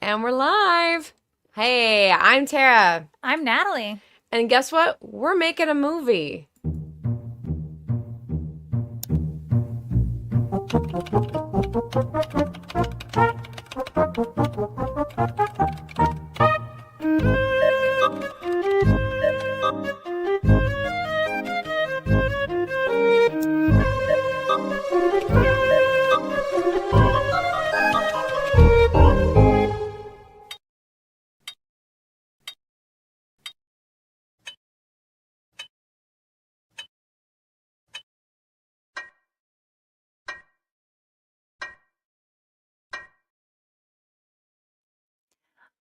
And we're live. Hey, I'm Tara. I'm Natalie. And guess what? We're making a movie.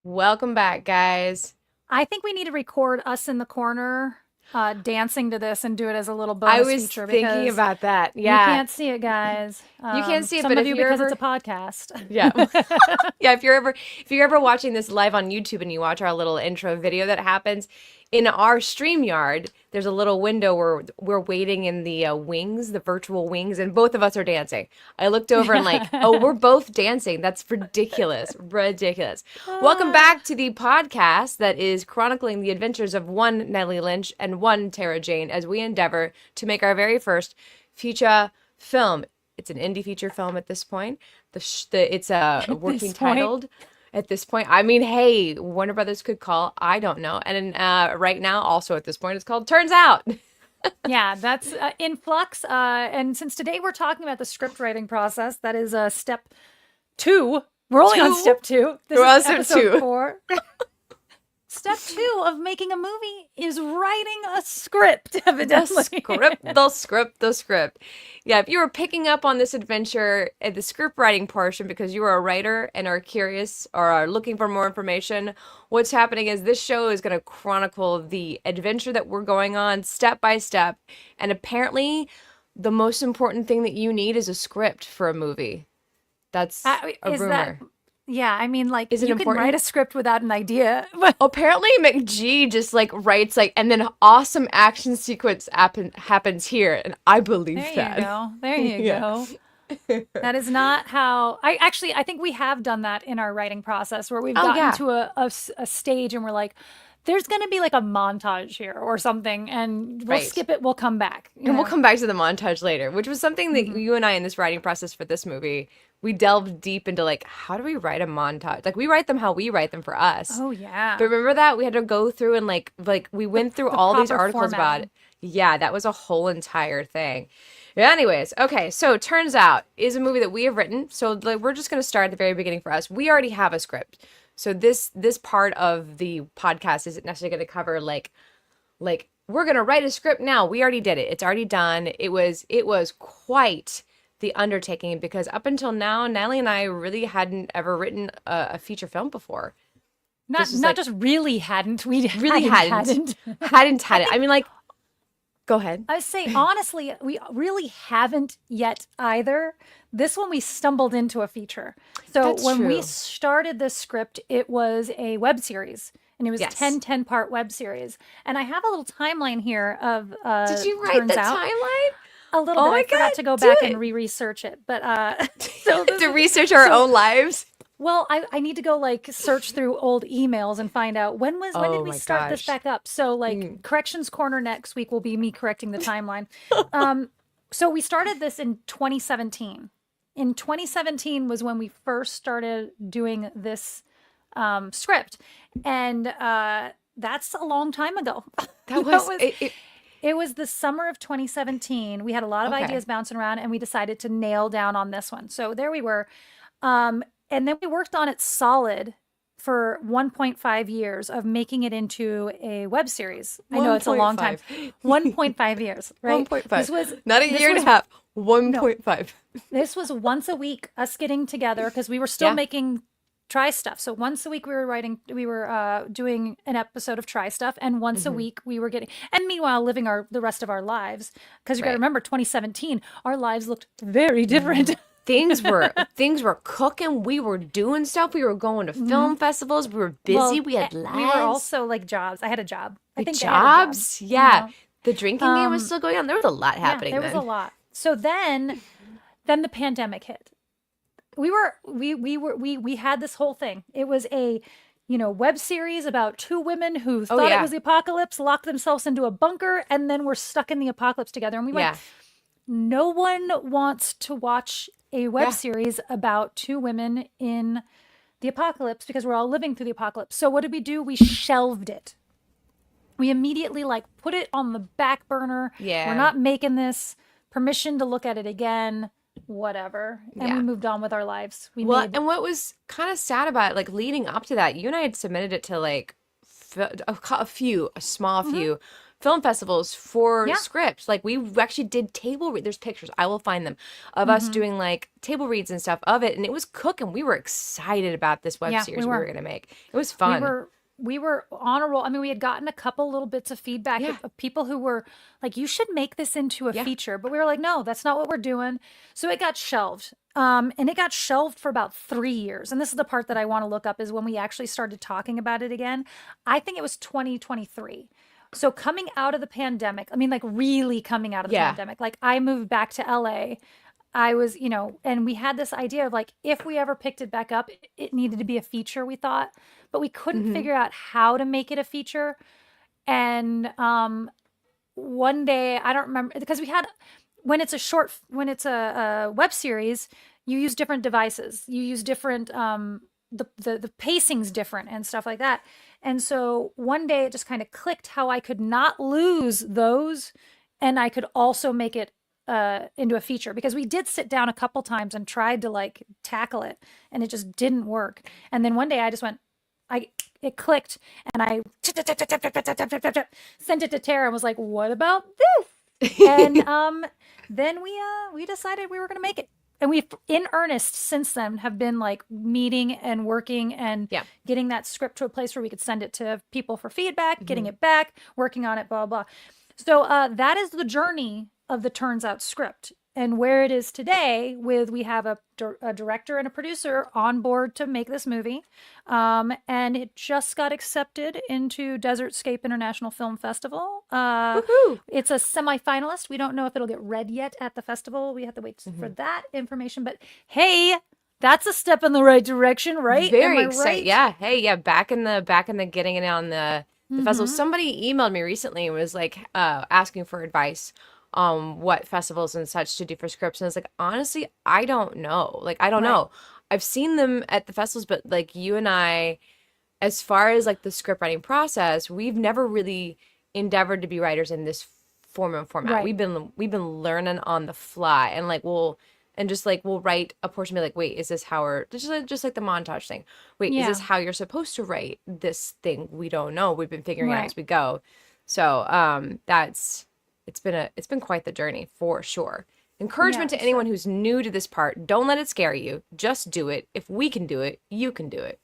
Welcome back, guys. I think we need to record us in the corner dancing to this and do it as a little I bonus was feature thinking because about that. you Yeah. can't see it, guys. You can't see it, some but of if you you're because ever it's a podcast. Yeah. Yeah, if you're ever watching this live on YouTube and you watch our little intro video that happens in our StreamYard, there's a little window where we're waiting in the wings, the virtual wings, and both of us are dancing. I looked over and like, oh, we're both dancing. That's ridiculous. Ridiculous. Welcome back to the podcast that is chronicling the adventures of one Natalie Lynch and one Tara Jane as we endeavor to make our very first feature film. It's an indie feature film at this point. It's working titled at this point. I mean, hey, Warner Brothers could call. I don't know. And right now, also at this point, it's called Turns Out. Yeah, that's in flux. And since today we're talking about the script writing process, that is step 2. We're only on step 2. This We're on is step episode 2. 4. Step 2 of making a movie is writing a script, evidently. The script. Yeah, if you were picking up on this adventure at the script writing portion because you are a writer and are curious or are looking for more information, what's happening is this show is going to chronicle the adventure that we're going on step by step. And apparently, the most important thing that you need is a script for a movie. That's a rumor. Yeah, I mean, like, Is it you can important? write a script without an idea. But Apparently McG just like writes like, and then awesome action sequence happens here, and I believe there that. you go. There you Yeah. go. That is not how I think we have done that in our writing process where we've Oh gotten yeah, to a stage and we're like, there's going to be like a montage here or something, and we'll right. skip it. We'll come back. And we'll come back to the montage later, which was something that you and I in this writing process for this movie, we delved deep into like, how do we write a montage? Like we write them how we write them for us. Oh yeah. But remember that we had to go through and like we went through all these proper articles about formatting. it. Yeah, that was a whole entire thing. Anyways, okay, so Turns Out is a movie that we have written. So like we're just gonna start at the very beginning for us. We already have a script. So this part of the podcast isn't necessarily gonna cover like we're gonna write a script now. We already did it. It's already done. It was quite the undertaking because up until now, Natalie and I really hadn't ever written a feature film before. Not just really hadn't. We Really hadn't had it. I mean, like, go ahead. I say honestly, we really haven't yet either. This one we stumbled into a feature. So That's when we true. started this script, it was a web series. And it was Yes. 10-part web series. And I have a little timeline here of Did you write Turns the Out. timeline? A little Oh bit. my I forgot God, to go do back it. and research it. But so this To is- research our own lives. well, I need to go like search through old emails and find out when did Oh we my start this gosh. back up? So like corrections corner next week will be me correcting the timeline. So we started this in 2017. In 2017 was when we first started doing this script, and that's a long time ago. That was it, It was the summer of 2017. We had a lot of Okay. ideas bouncing around, and we decided to nail down on this one. So there we were. And then we worked on it solid for 1.5 years of making it into a web series. I know it's a long time. 1.5 years, right? 1.5. This was Not a this year and a was- half. 1.5. This was once a week, us getting together because we were still Yeah. making Try Stuff. So once a week we were doing an episode of Try Stuff, and once a week we were getting, and meanwhile living the rest of our lives. Because you got to Right. remember, 2017, our lives looked very different. Things were cooking. We were doing stuff. We were going to film festivals. We were busy. Well, we had lives. We were also like jobs. I had a job. I Like think I had a job, jobs. you Yeah. know? The drinking game was still going on. There was a lot happening there was then. a lot. So then the pandemic hit. we had this whole thing. It was a, web series about two women who Oh thought it yeah. was the apocalypse, locked themselves into a bunker, and then were stuck in the apocalypse together. And we went, Yeah. no one wants to watch a web Yeah. series about two women in the apocalypse because we're all living through the apocalypse. So what did we do? We shelved it. We immediately put it on the back burner. We're Yeah. not making this. Permission to look at it again, whatever. And we Yeah. moved on with our lives. Well, and what was kind of sad about it, like leading up to that, you and I had submitted it to like a small few film festivals for Yeah. scripts. Like we actually did table read. There's pictures. I will find them of us doing like table reads and stuff of it, and it was cooking. We were excited about this web Yeah, series we we were were. gonna make. It was We fun. were on a roll. I mean, we had gotten a couple little bits of feedback Yeah. of people who were like, you should make this into a Yeah. feature. But we were like, no, that's not what we're doing. So it got shelved. And it got shelved for about 3 years. And this is the part that I want to look up, is when we actually started talking about it again. I think it was 2023. So coming out of the pandemic, I mean, like really coming out of the Yeah. pandemic, like I moved back to LA. I was, and we had this idea of like, if we ever picked it back up, it needed to be a feature, we thought, but we couldn't figure out how to make it a feature. And one day, I don't remember, because when it's a web series, you use different devices. You use different, the pacing's different and stuff like that. And so one day it just kind of clicked how I could not lose those, and I could also make it into a feature, because we did sit down a couple times and tried to like tackle it, and it just didn't work. And then one day I just went, it clicked, and I sent it to Tara and was like, "What about this?" And then we decided we were going to make it. And we've in earnest since then have been like meeting and working and Yeah. getting that script to a place where we could send it to people for feedback, getting it back, working on it, blah, blah. So that is the journey of the Turns Out script, and where it is today with, we have a director and a producer on board to make this movie. And it just got accepted into Desertscape International Film Festival. Woohoo! It's a semi-finalist. We don't know if it'll get read yet at the festival. We have to wait for that information. But hey, that's a step in the right direction, right? Very Am I excited. right? Yeah. Hey, yeah. Back in the getting it on the festival. Somebody emailed me recently and was like asking for advice on what festivals and such to do for scripts. And I was like, honestly, I don't know. Like, I don't Right. know. I've seen them at the festivals, but like you and I, as far as like the script writing process, we've never really endeavored to be writers in this form and format. Right. We've been learning on the fly, and like we'll write a portion, be like, wait, is this how we're just like the montage thing? Wait, is Yeah. this how you're supposed to write this thing? We don't know. We've been figuring it out Right. as we go. So it's been quite the journey for sure. Encouragement Yeah, to anyone who's new to this part: don't let it scare you. Just do it. If we can do it, you can do it.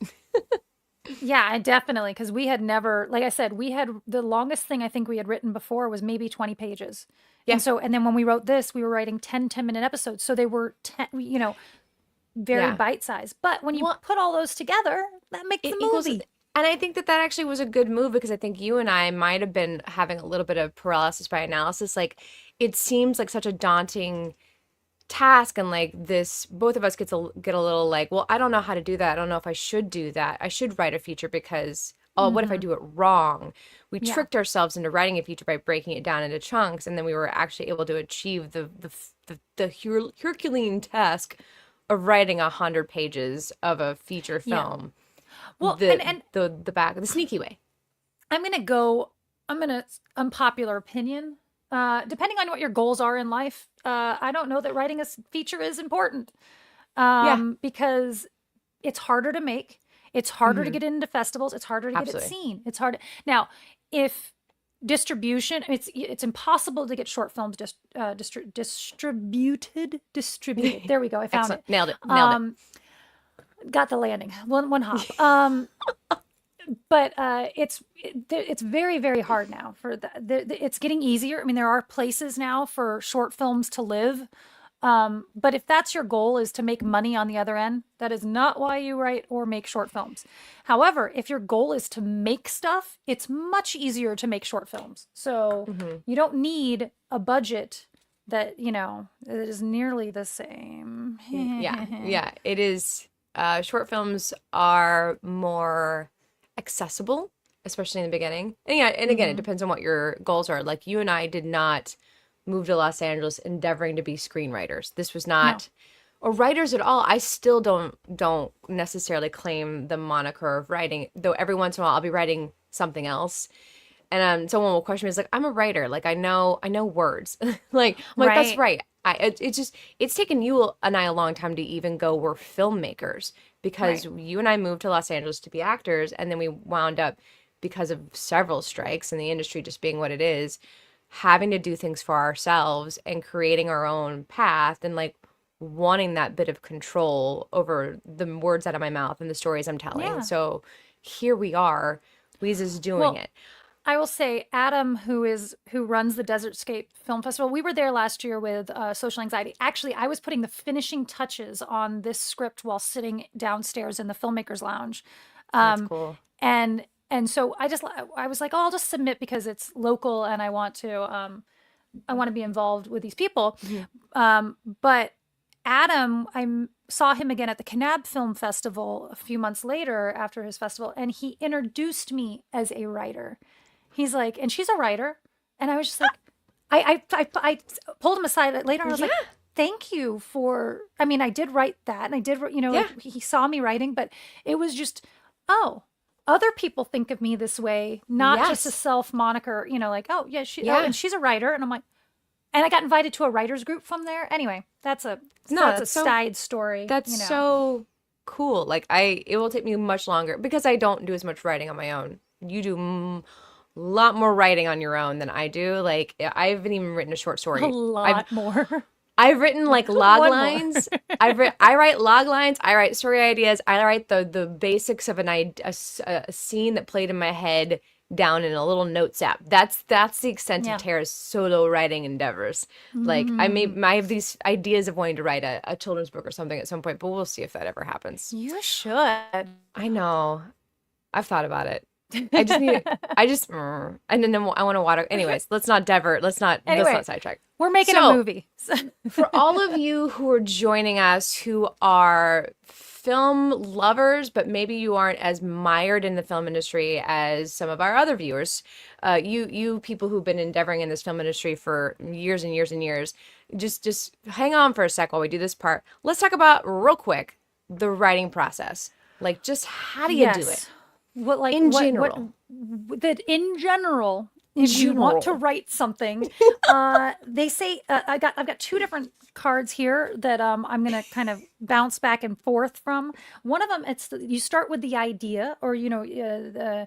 Yeah, definitely. Because we had never, like I said, we had the longest thing I think we had written before was maybe 20 pages. Yeah. And then when we wrote this, we were writing 10-minute episodes. So they were, very Yeah. bite-sized. But when you Well, put all those together, that makes it the equals, movie. and I think that actually was a good move, because I think you and I might have been having a little bit of paralysis by analysis. Like, it seems like such a daunting task, and like this, both of us get a little like, well, I don't know how to do that. I don't know if I should do that. I should write a feature because, oh, what if I do it wrong? We Yeah. tricked ourselves into writing a feature by breaking it down into chunks, and then we were actually able to achieve the Herculean task of writing 100 pages of a feature Yeah. film. Well, the the sneaky way. I'm gonna unpopular opinion. Depending on what your goals are in life, I don't know that writing a feature is important. Because it's harder to make. It's harder to get into festivals. It's harder to get it Absolutely. seen. It's hard. Now, if distribution, it's impossible to get short films distributed. There we go. I found Excellent. it. Nailed it. Got the landing. One hop. But it's very, very hard now for it's getting easier. I mean, there are places now for short films to live. But if that's your goal, is to make money on the other end, that is not why you write or make short films. However, if your goal is to make stuff, it's much easier to make short films. So you don't need a budget that, it is nearly the same. Yeah, it is. Short films are more accessible, especially in the beginning. And yeah, and again, it depends on what your goals are. Like you and I did not move to Los Angeles endeavoring to be screenwriters. This was No. not, or writers at all. I still don't necessarily claim the moniker of writing, though every once in a while I'll be writing something else. And someone will question me, it's like, I'm a writer. Like I know words. Like I'm like, that's Right. right. It's just it's taken you and I a long time to even go, we're filmmakers, because Right. you and I moved to Los Angeles to be actors, and then we wound up, because of several strikes and the industry just being what it is, having to do things for ourselves and creating our own path, and like wanting that bit of control over the words out of my mouth and the stories I'm telling. Yeah. So here we are, Lisa's doing Well, it. I will say Adam, who runs the Desertscape Film Festival. We were there last year with Social Anxiety. Actually, I was putting the finishing touches on this script while sitting downstairs in the filmmakers lounge, That's um, cool. and so I was like, oh, I'll just submit because it's local and I want to be involved with these people. Mhm. But Adam, saw him again at the Kanab Film Festival a few months later after his festival, and he introduced me as a writer. He's like, and she's a writer. And I was just like, I pulled him aside later. I was Yeah. like, thank you for, I mean, I did write that and I did, Yeah. like he saw me writing, but it was just, oh, other people think of me this way, not just a Yes. self moniker, like, oh, yeah, Yeah. and she's a writer. And I'm like, and I got invited to a writers group from there. Anyway, that's a That's so side story. that's so cool. Like it will take me much longer because I don't do as much writing on my own. You do a lot more writing on your own than I do. Like I haven't even written a short a story. lot more. I've written like log One more. lines. I write log lines. I write story ideas. I write the basics of a scene that played in my head down in a little notes app. That's the extent Yeah. of Tara's solo writing endeavors. Like I have these ideas of wanting to write a children's book or something at some point, but we'll see if that ever happens. You should. I know. I've thought about it. I just need and then I want to water. Anyways, let's not Anyway. sidetrack. We're making So- a movie. For all of you who are joining us who are film lovers, but maybe you aren't as mired in the film industry as some of our other viewers, you people who've been endeavoring in this film industry for years and years and years, just hang on for a sec while we do this part. Let's talk about real quick the writing process. Like, just how do you do it? What like In what, general. that in general, if you want to General. write something, they say I've got two different cards here that I'm gonna kind of bounce back and forth from. One of them, you start with the idea, or a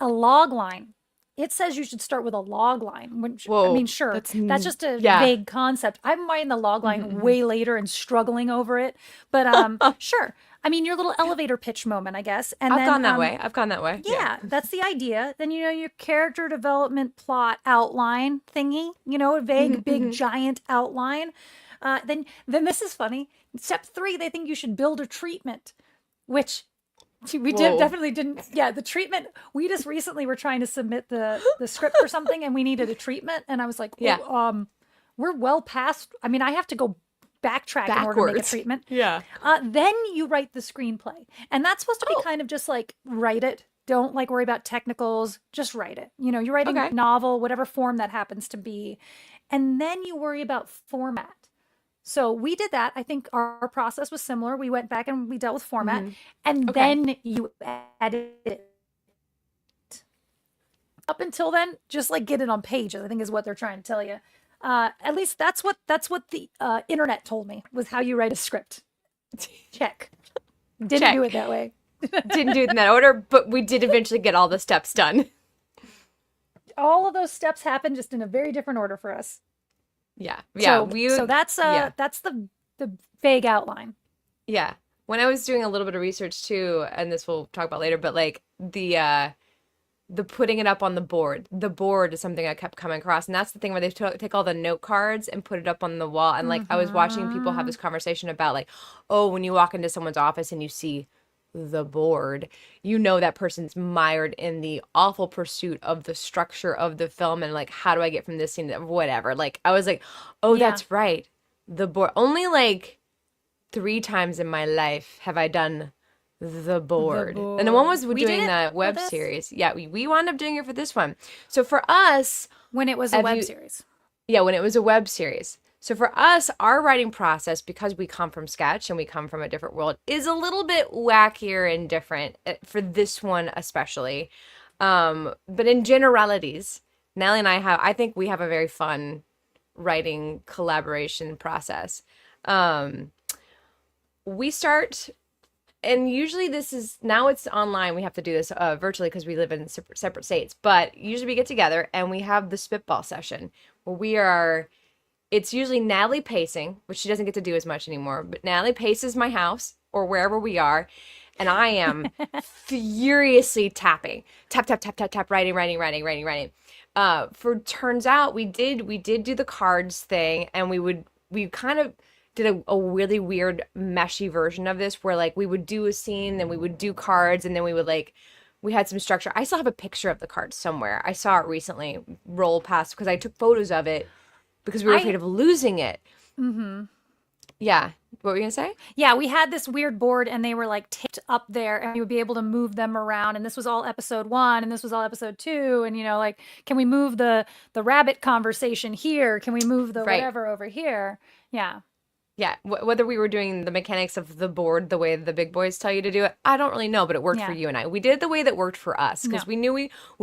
log line. It says you should start with a log line, which I Whoa, mean, sure, that's just a yeah. vague concept. I'm writing the log line way later and struggling over it, but sure. I mean, your little elevator pitch moment, I guess. And I've then, gone that way. I've gone that way. Yeah, that's the idea. Then your character development plot outline thingy. A vague, big, giant outline. Then this is funny. Step 3, they think you should build a treatment, which Whoa. definitely didn't. Yeah, the treatment. We just recently were trying to submit the script for something, and we needed a treatment, and I was like, Yeah. we're well past. I mean, I have to go backtrack in order to make a Backwards. treatment. Yeah. Then you write the screenplay, and that's supposed to be kind of just like write it. Don't like worry about technicals. Just write it. You're writing Okay. a novel, whatever form that happens to be, and then you worry about format. So we did that. I think our process was similar. We went back and we dealt with format, and Okay. then you edit it. Up until then, just like get it on pages, I think is what they're trying to tell you. At least that's what the internet told me was how you write a script. Check. Didn't Check. do it that way. Didn't do it in that order, but we did eventually get all the steps done. All of those steps happened just in a very different order for us. Yeah. Yeah. So that's the vague outline. Yeah. When I was doing a little bit of research too, and this we'll talk about later, but like the putting it up on the board is something I kept coming across, and that's the thing where they take all the note cards and put it up on the wall. And like I was watching people have this conversation about like, oh, when you walk into someone's office and you see the board, you know that person's mired in the awful pursuit of the structure of the film and like, how do I get from this scene to whatever? Like, I was like, oh, Yeah. that's right. The board. Only like 3 times in my life have I done the board. And the one was We did doing it the for web this? series. Yeah, we wound up doing it for this one. So for us, When it was a have web you- series. yeah, when it was a web series. So for us, our writing process, because we come from sketch and we come from a different world, is a little bit wackier and different for this one especially. But in generalities, Nellie and I think we have a very fun writing collaboration process. We start, and usually this is, now it's online. We have to do this virtually because we live in separate states. But usually we get together and we have the spitball session where it's usually Natalie pacing, which she doesn't get to do as much anymore. But Natalie paces my house or wherever we are, and I am furiously tapping, tap, tap, tap, tap, tap, writing. For turns out we did do the cards thing, and we kind of did a really weird meshy version of this where like we would do a scene, then we would do cards, and then we would like, we had some structure. I still have a picture of the cards somewhere. I saw it recently roll past because I took photos of it because we were afraid of losing it. Mm-hmm. Yeah. What were you going to say? Yeah, we had this weird board and they were like taped up there and you would be able to move them around. And this was all episode 1 and this was all episode 2. And, you know, like, can we move the rabbit conversation here? Can we move the Right. whatever over here? Yeah. Yeah. Whether we were doing the mechanics of the board the way the big boys tell you to do it, I don't really know, but it worked for Yeah. you and I. We did it the way that worked for us because No. we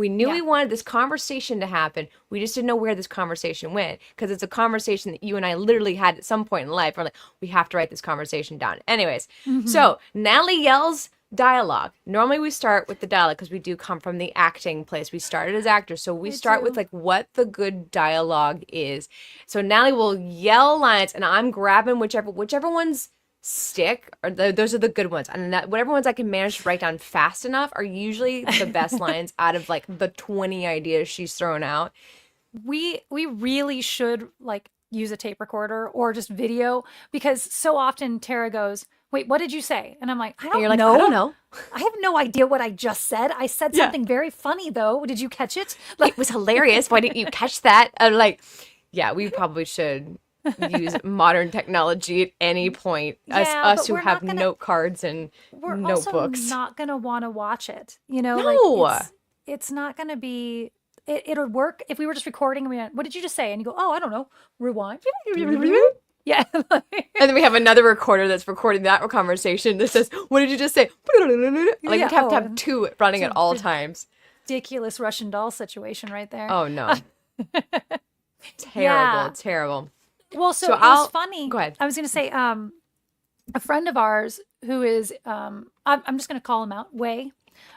knew we wanted this conversation to happen. We just didn't know where this conversation went because it's a conversation that you and I literally had at some point in life. We're like, we have to write this conversation down. Anyways, so Natalie yells dialogue. Normally we start with the dialogue because we do come from the acting place. We started as actors. So we start with like what the good dialogue is. So Natalie will yell lines and I'm grabbing whichever ones stick, or those are the good ones. And whatever ones I can manage to write down fast enough are usually the best lines out of like the 20 ideas she's thrown out. We really should like use a tape recorder or just video because so often Tara goes, wait, what did you say? And I'm like, I don't And you're like, know. I don't know. I have no idea what I just said. I said something very funny though. Did you catch it? Like, It was hilarious. Why didn't you catch that? I'm like, yeah, we probably should use modern technology at any point. Yeah, us but who we're have not gonna- note cards and we're notebooks. also not going to want to watch it. You know, No. like it's not going to be, it would work if we were just recording and we went, what did you just say? And you go, oh, I don't know. Rewind. Yeah. And then we have another recorder that's recording that conversation that says, what did you just say? Like we have to have two running at all times. Ridiculous Russian doll situation right there. Oh, no. Terrible, terrible. Well, so So it was I'll- funny. go ahead. I was going to say, a friend of ours who is, I'm just going to call him out, Way,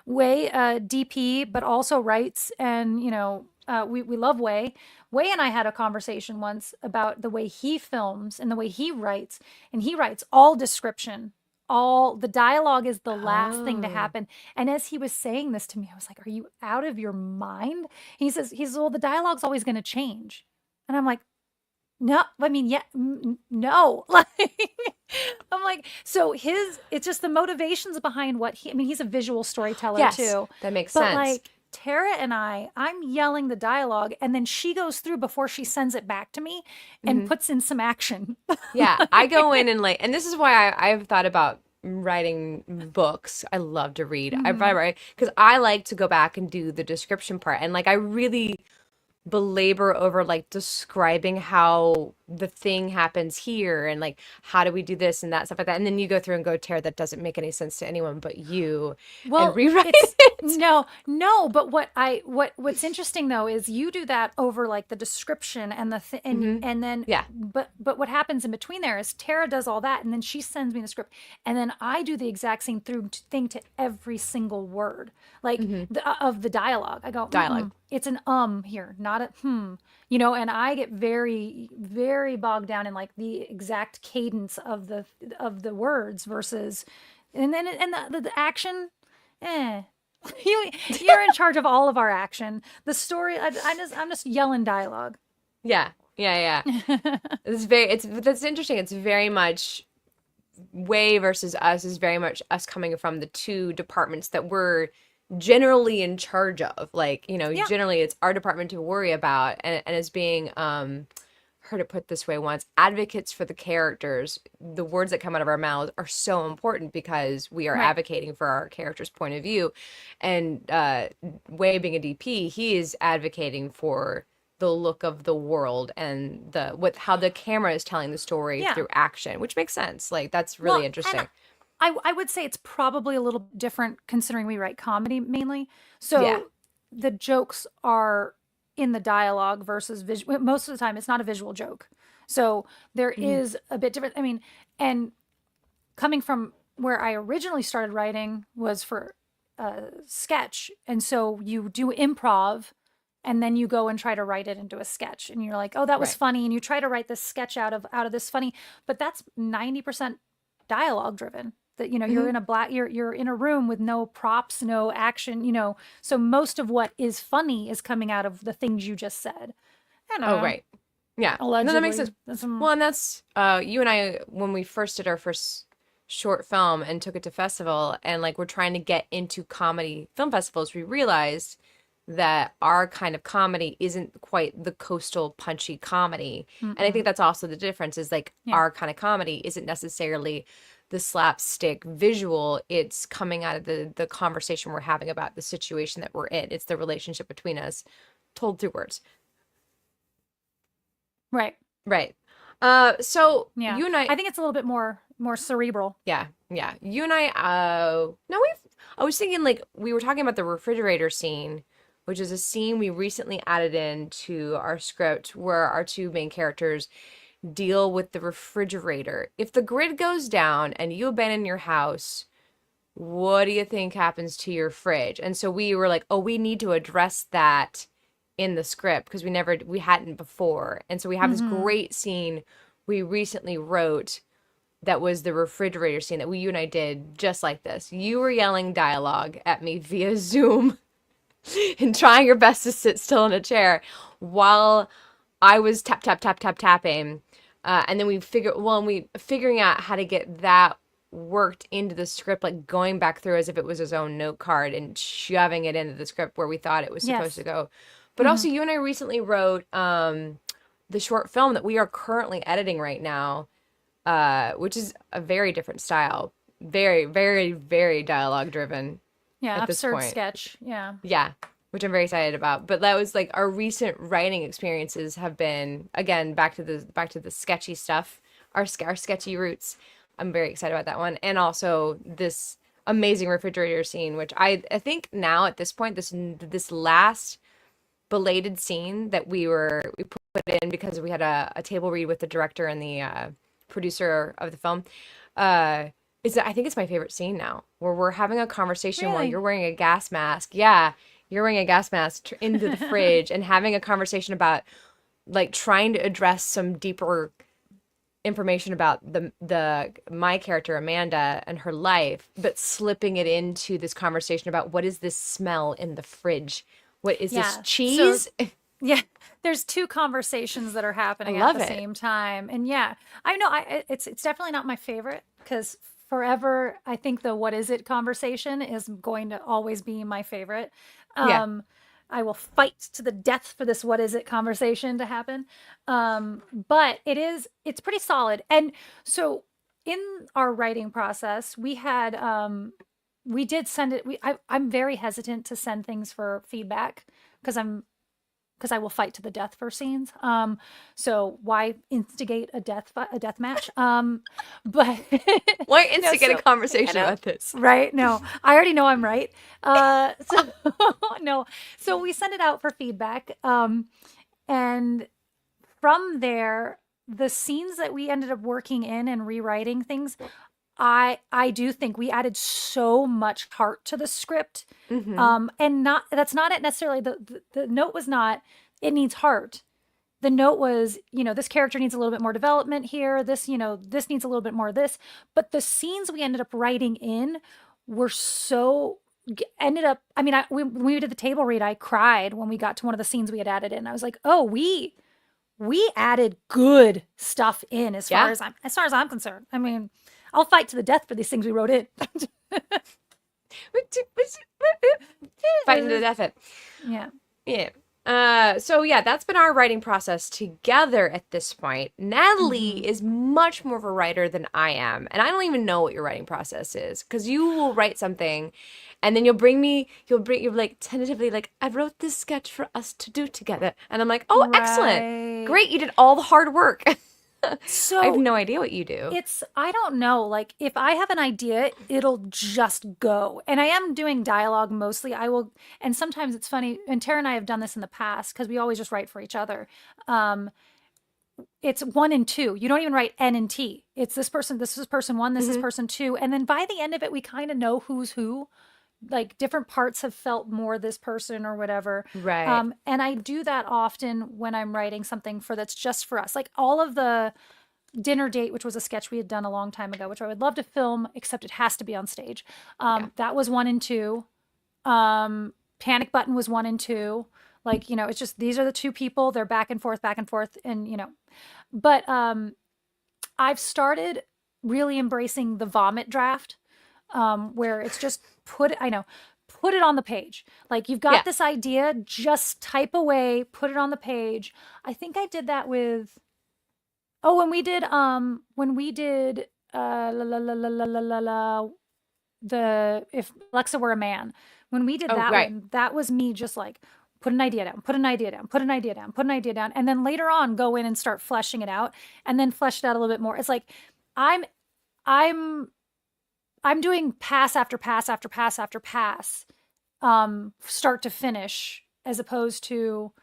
DP, but also writes, and you know, we love Way. Way and I had a conversation once about the way he films and the way he writes, and he writes all description. All the dialogue is the last thing to happen. And as he was saying this to me, I was like, "Are you out of your mind?" He says, "Well, the dialogue's always going to change," and I'm like, no, I mean, yeah, no. Like, I'm like, so it's just the motivations behind I mean, he's a visual storyteller Yes, too. that makes But sense. like Tara and I'm yelling the dialogue and then she goes through before she sends it back to me and puts in some action. Yeah, I go in and like, and this is why I've thought about writing books. I love to read. I write because I like to go back and do the description part. And like, I really belabor over like describing how the thing happens here and like how do we do this and that stuff like that, and then you go through and go, Tara, that doesn't make any sense to anyone but you, and rewrite it. No, but what's interesting though is you do that over like the description and and then Yeah. but what happens in between there is Tara does all that and then she sends me the script and then I do the exact same thing to every single word like of the dialogue. I go Dialogue. It's an here, not a you know, and I get very, very bogged down in like the exact cadence of the words versus, and then the action, you're in charge of all of our action. The story, I'm just yelling dialogue. Yeah. That's interesting. It's very much Way versus us is very much us coming from the two departments that we're generally in charge of. Like, Yeah. generally it's our department to worry about, and as being heard it put this way once, advocates for the characters, the words that come out of our mouths are so important because we are Right. advocating for our character's point of view. And Way being a DP, he is advocating for the look of the world and how the camera is telling the story Yeah. through action, which makes sense. Like, that's really Well, and interesting. I would say it's probably a little different considering we write comedy mainly. Yeah. So the jokes are in the dialogue versus visual. Most of the time, it's not a visual joke. So there Mhm. is a bit different. I mean, and coming from where I originally started writing was for sketch. And so you do improv and then you go and try to write it into a sketch and you're like, "Oh, that was Right. funny." And you try to write this sketch out of this funny, but that's 90% dialogue driven. That you're Mhm. in a you're in a room with no props, no action, so most of what is funny is coming out of the things you just said. I don't Oh, know. right. Yeah. No, that makes sense. Allegedly. That's Well, and that's you and I, when we first did our first short film and took it to festival, and like we're trying to get into comedy film festivals, we realized that our kind of comedy isn't quite the coastal punchy comedy. And I Mm-mm. think that's also the difference, is like Yeah. our kind of comedy isn't necessarily the slapstick visual. It's coming out of the conversation we're having about the situation that we're in. It's the relationship between us told through words. Right. Right. So Yeah. you and I, I think it's a little bit more cerebral. yeah, yeah. You and I, no, I was thinking, like, we were talking about the refrigerator scene, which is a scene we recently added into our script where our two main characters deal with the refrigerator. If the grid goes down and you abandon your house, what do you think happens to your fridge? And so we were like, oh, we need to address that in the script because we hadn't before. And so we have this Mm-hmm. great scene we recently wrote that was the refrigerator scene that you and I did just like this. You were yelling dialogue at me via Zoom and trying your best to sit still in a chair while I was tap tap tap tap tapping. And then we figuring out how to get that worked into the script, like going back through as if it was his own note card and shoving it into the script where we thought it was supposed to Yes. go. But Mm-hmm. also, you and I recently wrote the short film that we are currently editing right now, which is a very different style, very, very, very dialogue driven Yeah. at this Absurd point. sketch. Yeah. Yeah, which I'm very excited about. But that was like our recent writing experiences have been, again, back to the sketchy stuff, our sketchy roots. I'm very excited about that one, and also this amazing refrigerator scene, which I think now at this point, this last belated scene that we put in because we had a table read with the director and the producer of the film. Uh, I think it's my favorite scene now, where we're having a conversation while Really. you're wearing a gas mask. Yeah, you're wearing a gas mask into the fridge and having a conversation about like trying to address some deeper information about the my character Amanda and her life, but slipping it into this conversation about what is this smell in the fridge? What is this Yeah. So cheese? yeah, there's two conversations that are I happening at love the it. same time. And yeah, I know it's definitely not my favorite because forever I think the what is it conversation is going to always be my favorite. Yeah. Um I will fight to the death for this what is it conversation to happen. But it's pretty solid. And so in our writing process, we did send it I'm very hesitant to send things for feedback because I will fight to the death for scenes. So why instigate a death match? But Why no, instigate a so conversation know, about this? right? No, I already know I'm right. So no, so we send it out for feedback. And from there, the scenes that we ended up working in and rewriting things, I do think we added so much heart to the script. Mm-hmm. And not that's not it necessarily. The note was not it needs heart. The note was, this character needs a little bit more development here. This needs a little bit more of this. But the scenes we ended up writing in were so ended up. I mean, when we did the table read, I cried when we got to one of the scenes we had added in. I was like, oh, we added good stuff in as far Yeah. as I'm concerned. I mean, I'll fight to the death for these things we wrote in. Fighting to the death it. Yeah. Yeah. So yeah, that's been our writing process together at this point. Natalie is much more of a writer than I am, and I don't even know what your writing process is, because you will write something, and then you're like tentatively like, I wrote this sketch for us to do together, and I'm like, oh, excellent, Right. great, you did all the hard work. So I have no idea what you do. I don't know. Like, if I have an idea, it'll just go. And I am doing dialogue mostly. And sometimes it's funny, and Tara and I have done this in the past because we always just write for each other. It's 1 and 2. You don't even write N and T. It's this is person 1, this is person 2. And then by the end of it, we kind of know who's who. Like, different parts have felt more this person or whatever. Right. And I do that often when I'm writing something that's just for us. Like, all of the Dinner Date, which was a sketch we had done a long time ago, which I would love to film, except it has to be on stage. That was 1 and 2. Panic Button was 1 and 2. Like, it's just, these are the 2 people. They're back and forth. And, but I've started really embracing the vomit draft, where it's just put it on the page. Like, you've got this idea, just type away, put it on the page. I think I did that with, when we did the If Alexa Were a Man. When we did that one, that was me just like, put an idea down, put an idea down, put an idea down, put an idea down, and then later on go in and start fleshing it out, and then flesh it out a little bit more. It's like I'm doing pass after pass after pass after pass, start to finish, as opposed to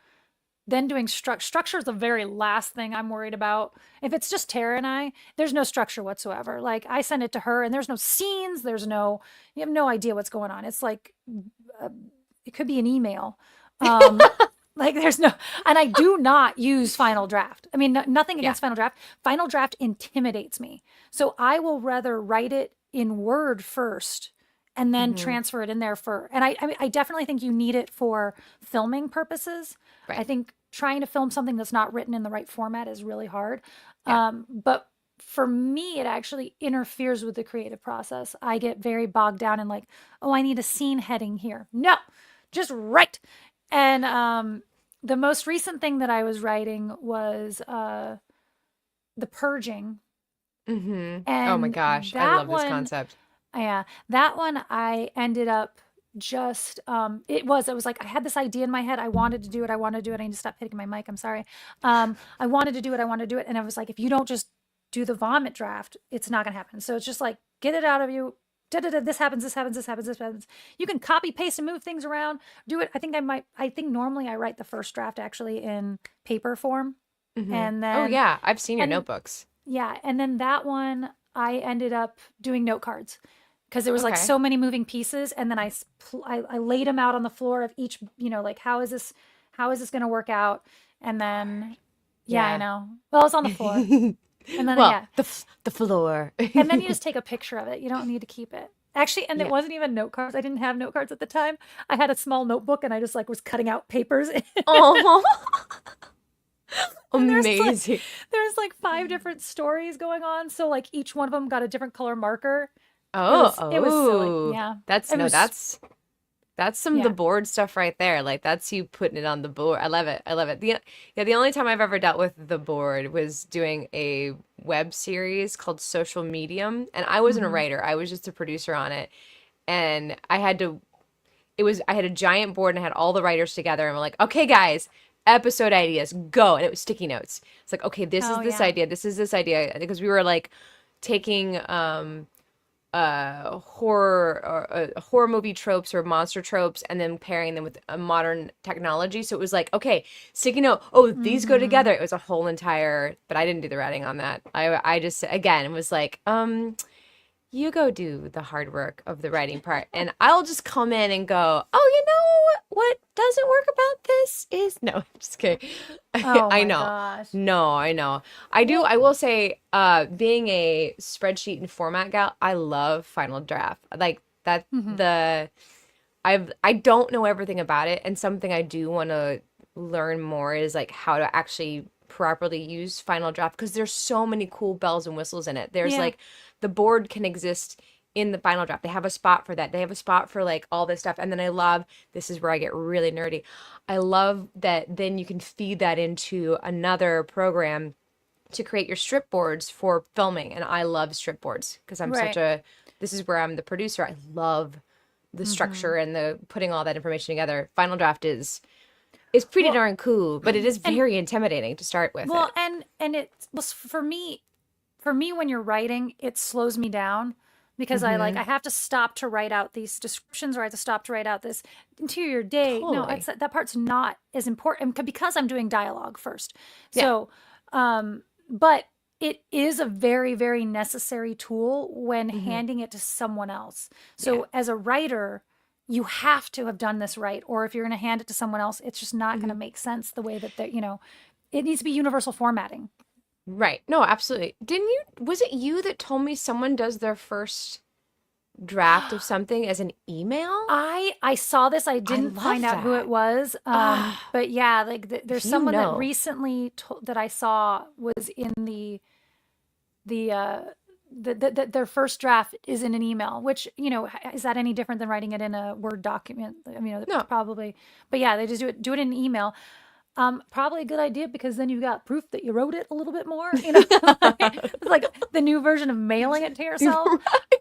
then doing structure is the very last thing I'm worried about. If it's just Tara and I, there's no structure whatsoever. Like, I send it to her and there's no scenes. You have no idea what's going on. It's like, it could be an email. Like, there's no, and I do not use Final Draft. I mean, nothing against Final Draft. Final Draft intimidates me. So I will rather write it in Word first and then transfer it in there and I definitely think you need it for filming purposes. Right. I think trying to film something that's not written in the right format is really hard. Yeah. But for me, it actually interferes with the creative process. I get very bogged down in like, oh, I need a scene heading here. No, just write. And the most recent thing that I was writing was The Purging. And oh my gosh, I love this concept. Yeah, that one I ended up just, it was like, I had this idea in my head. I wanted to do it. I need to stop hitting my mic. I'm sorry. I wanted to do it. And I was like, if you don't just do the vomit draft, it's not going to happen. So it's just like, get it out of you. This happens. You can copy, paste, and move things around. Do it. I think normally I write the first draft actually in paper form. And then, oh yeah, I've seen your notebooks. Yeah. And then that one, I ended up doing note cards. Because there was like so many moving pieces, and then I laid them out on the floor of each, like, how is this going to work out? And then, I know. Well, it's on the floor, and then the floor, and then you just take a picture of it. You don't need to keep it. Actually, and it wasn't even note cards. I didn't have note cards at the time. I had a small notebook, and I just like was cutting out papers. Oh, amazing! There's like 5 different stories going on, so like each one of them got a different color marker. It was silly. Yeah. That's some of the board stuff right there. Like, that's you putting it on the board. I love it. The only time I've ever dealt with the board was doing a web series called Social Medium, and I wasn't a writer. I was just a producer on it. And I had a giant board, and I had all the writers together, and we're like, okay, guys, episode ideas, go. And it was sticky notes. It's like, okay, this is this idea, this is this idea, because we were like taking horror movie tropes or monster tropes and then pairing them with a modern technology. So it was like, okay, sticky note, these go together. It was a whole entire, but I didn't do the writing on that. I just, again, it was like, you go do the hard work of the writing part, and I'll just come in and go, oh, you know what doesn't work about this is, no, just kidding. I know. Gosh. No, I know. I do. I will say, being a spreadsheet and format gal, I love Final Draft. Like that, I don't know everything about it, and something I do want to learn more is like how to actually properly use Final Draft because there's so many cool bells and whistles in it. There's Yeah. like the board can exist in the Final Draft. They have a spot for that. They have a spot for like all this stuff. And then I love, this is where I get really nerdy. I love that then you can feed that into another program to create your strip boards for filming. And I love strip boards because I'm Right. this is where I'm the producer. I love the structure and the putting all that information together. Final Draft is pretty Well, darn cool, but it is and very intimidating to start with well, it. and it was for me, when you're writing, it slows me down because I have to stop to write out these descriptions, or I have to stop to write out this interior day. No, Totally. that part's not as important because I'm doing dialogue first. Yeah. So, but it is a very, very necessary tool when handing it to someone else. So as a writer, you have to have done this right, or if you're going to hand it to someone else, it's just not going to make sense the way that it needs to be universal formatting. Right. No, absolutely. Was it you that told me someone does their first draft of something as an email? I saw this. I didn't love find out who that. it was. But yeah, like there's you someone that know. recently that I saw was in their first draft is in an email, which, is that any different than writing it in a Word document? I mean, No. probably, but yeah, they just do it in an email. Probably a good idea because then you've got proof that you wrote it a little bit more, It's like the new version of mailing it to yourself.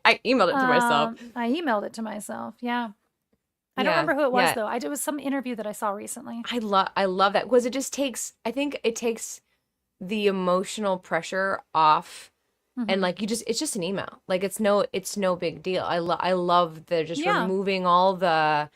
I emailed it to myself. I emailed it to myself. Yeah. I don't Yeah. remember who it was Yeah. though. It was some interview that I saw recently. I love that because it just takes, I think it takes the emotional pressure off. And like it's just an email. Like it's no big deal. I love the just Yeah. removing all the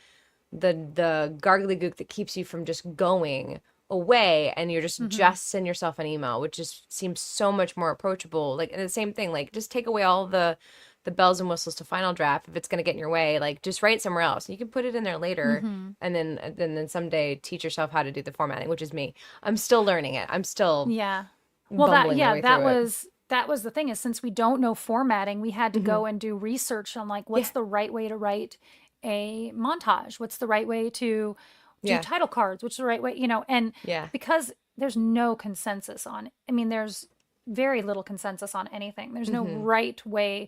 gargly gook that keeps you from just going away, and you're just send yourself an email, which just seems so much more approachable. Like, and the same thing, like just take away all the bells and whistles to Final Draft if it's going to get in your way. Like just write somewhere else. You can put it in there later, and then someday teach yourself how to do the formatting, which is me. I'm still learning it. I'm still Yeah. Well, bumbling my way through it. that was the thing, is since we don't know formatting, we had to go and do research on like what's Yeah. the right way to write a montage, what's the right way to do Yeah. title cards, what's the right way, and Yeah. because there's no consensus on, I mean, there's very little consensus on anything. There's no right way.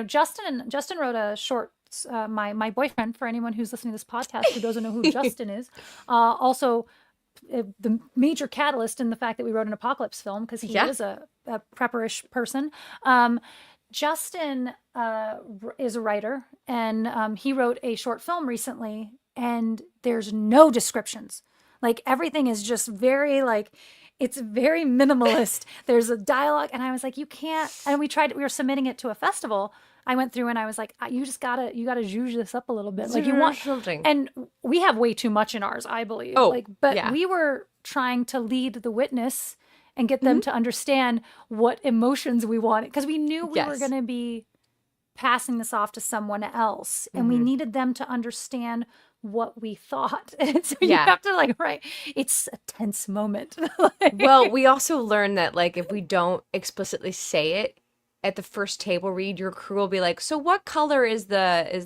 Justin wrote a short. My boyfriend, for anyone who's listening to this podcast who doesn't know who Justin is, also the major catalyst in the fact that we wrote an apocalypse film, because he is a prepperish person. Justin is a writer, and he wrote a short film recently, and there's no descriptions. Like everything is just very it's very minimalist. There's a dialogue, and I was like, you can't. And we were submitting it to a festival. I went through and I was like, you gotta zhuzh this up a little bit. Like you want something. And we have way too much in ours, I believe. Oh, But yeah. we were trying to lead the witness and get them to understand what emotions we wanted, because we knew we were Yes. going to be passing this off to someone else, and we needed them to understand what we thought. And so you Yeah. have to write. It's a tense moment. Well, we also learned that like if we don't explicitly say it at the first table read, your crew will be like, "So what color is the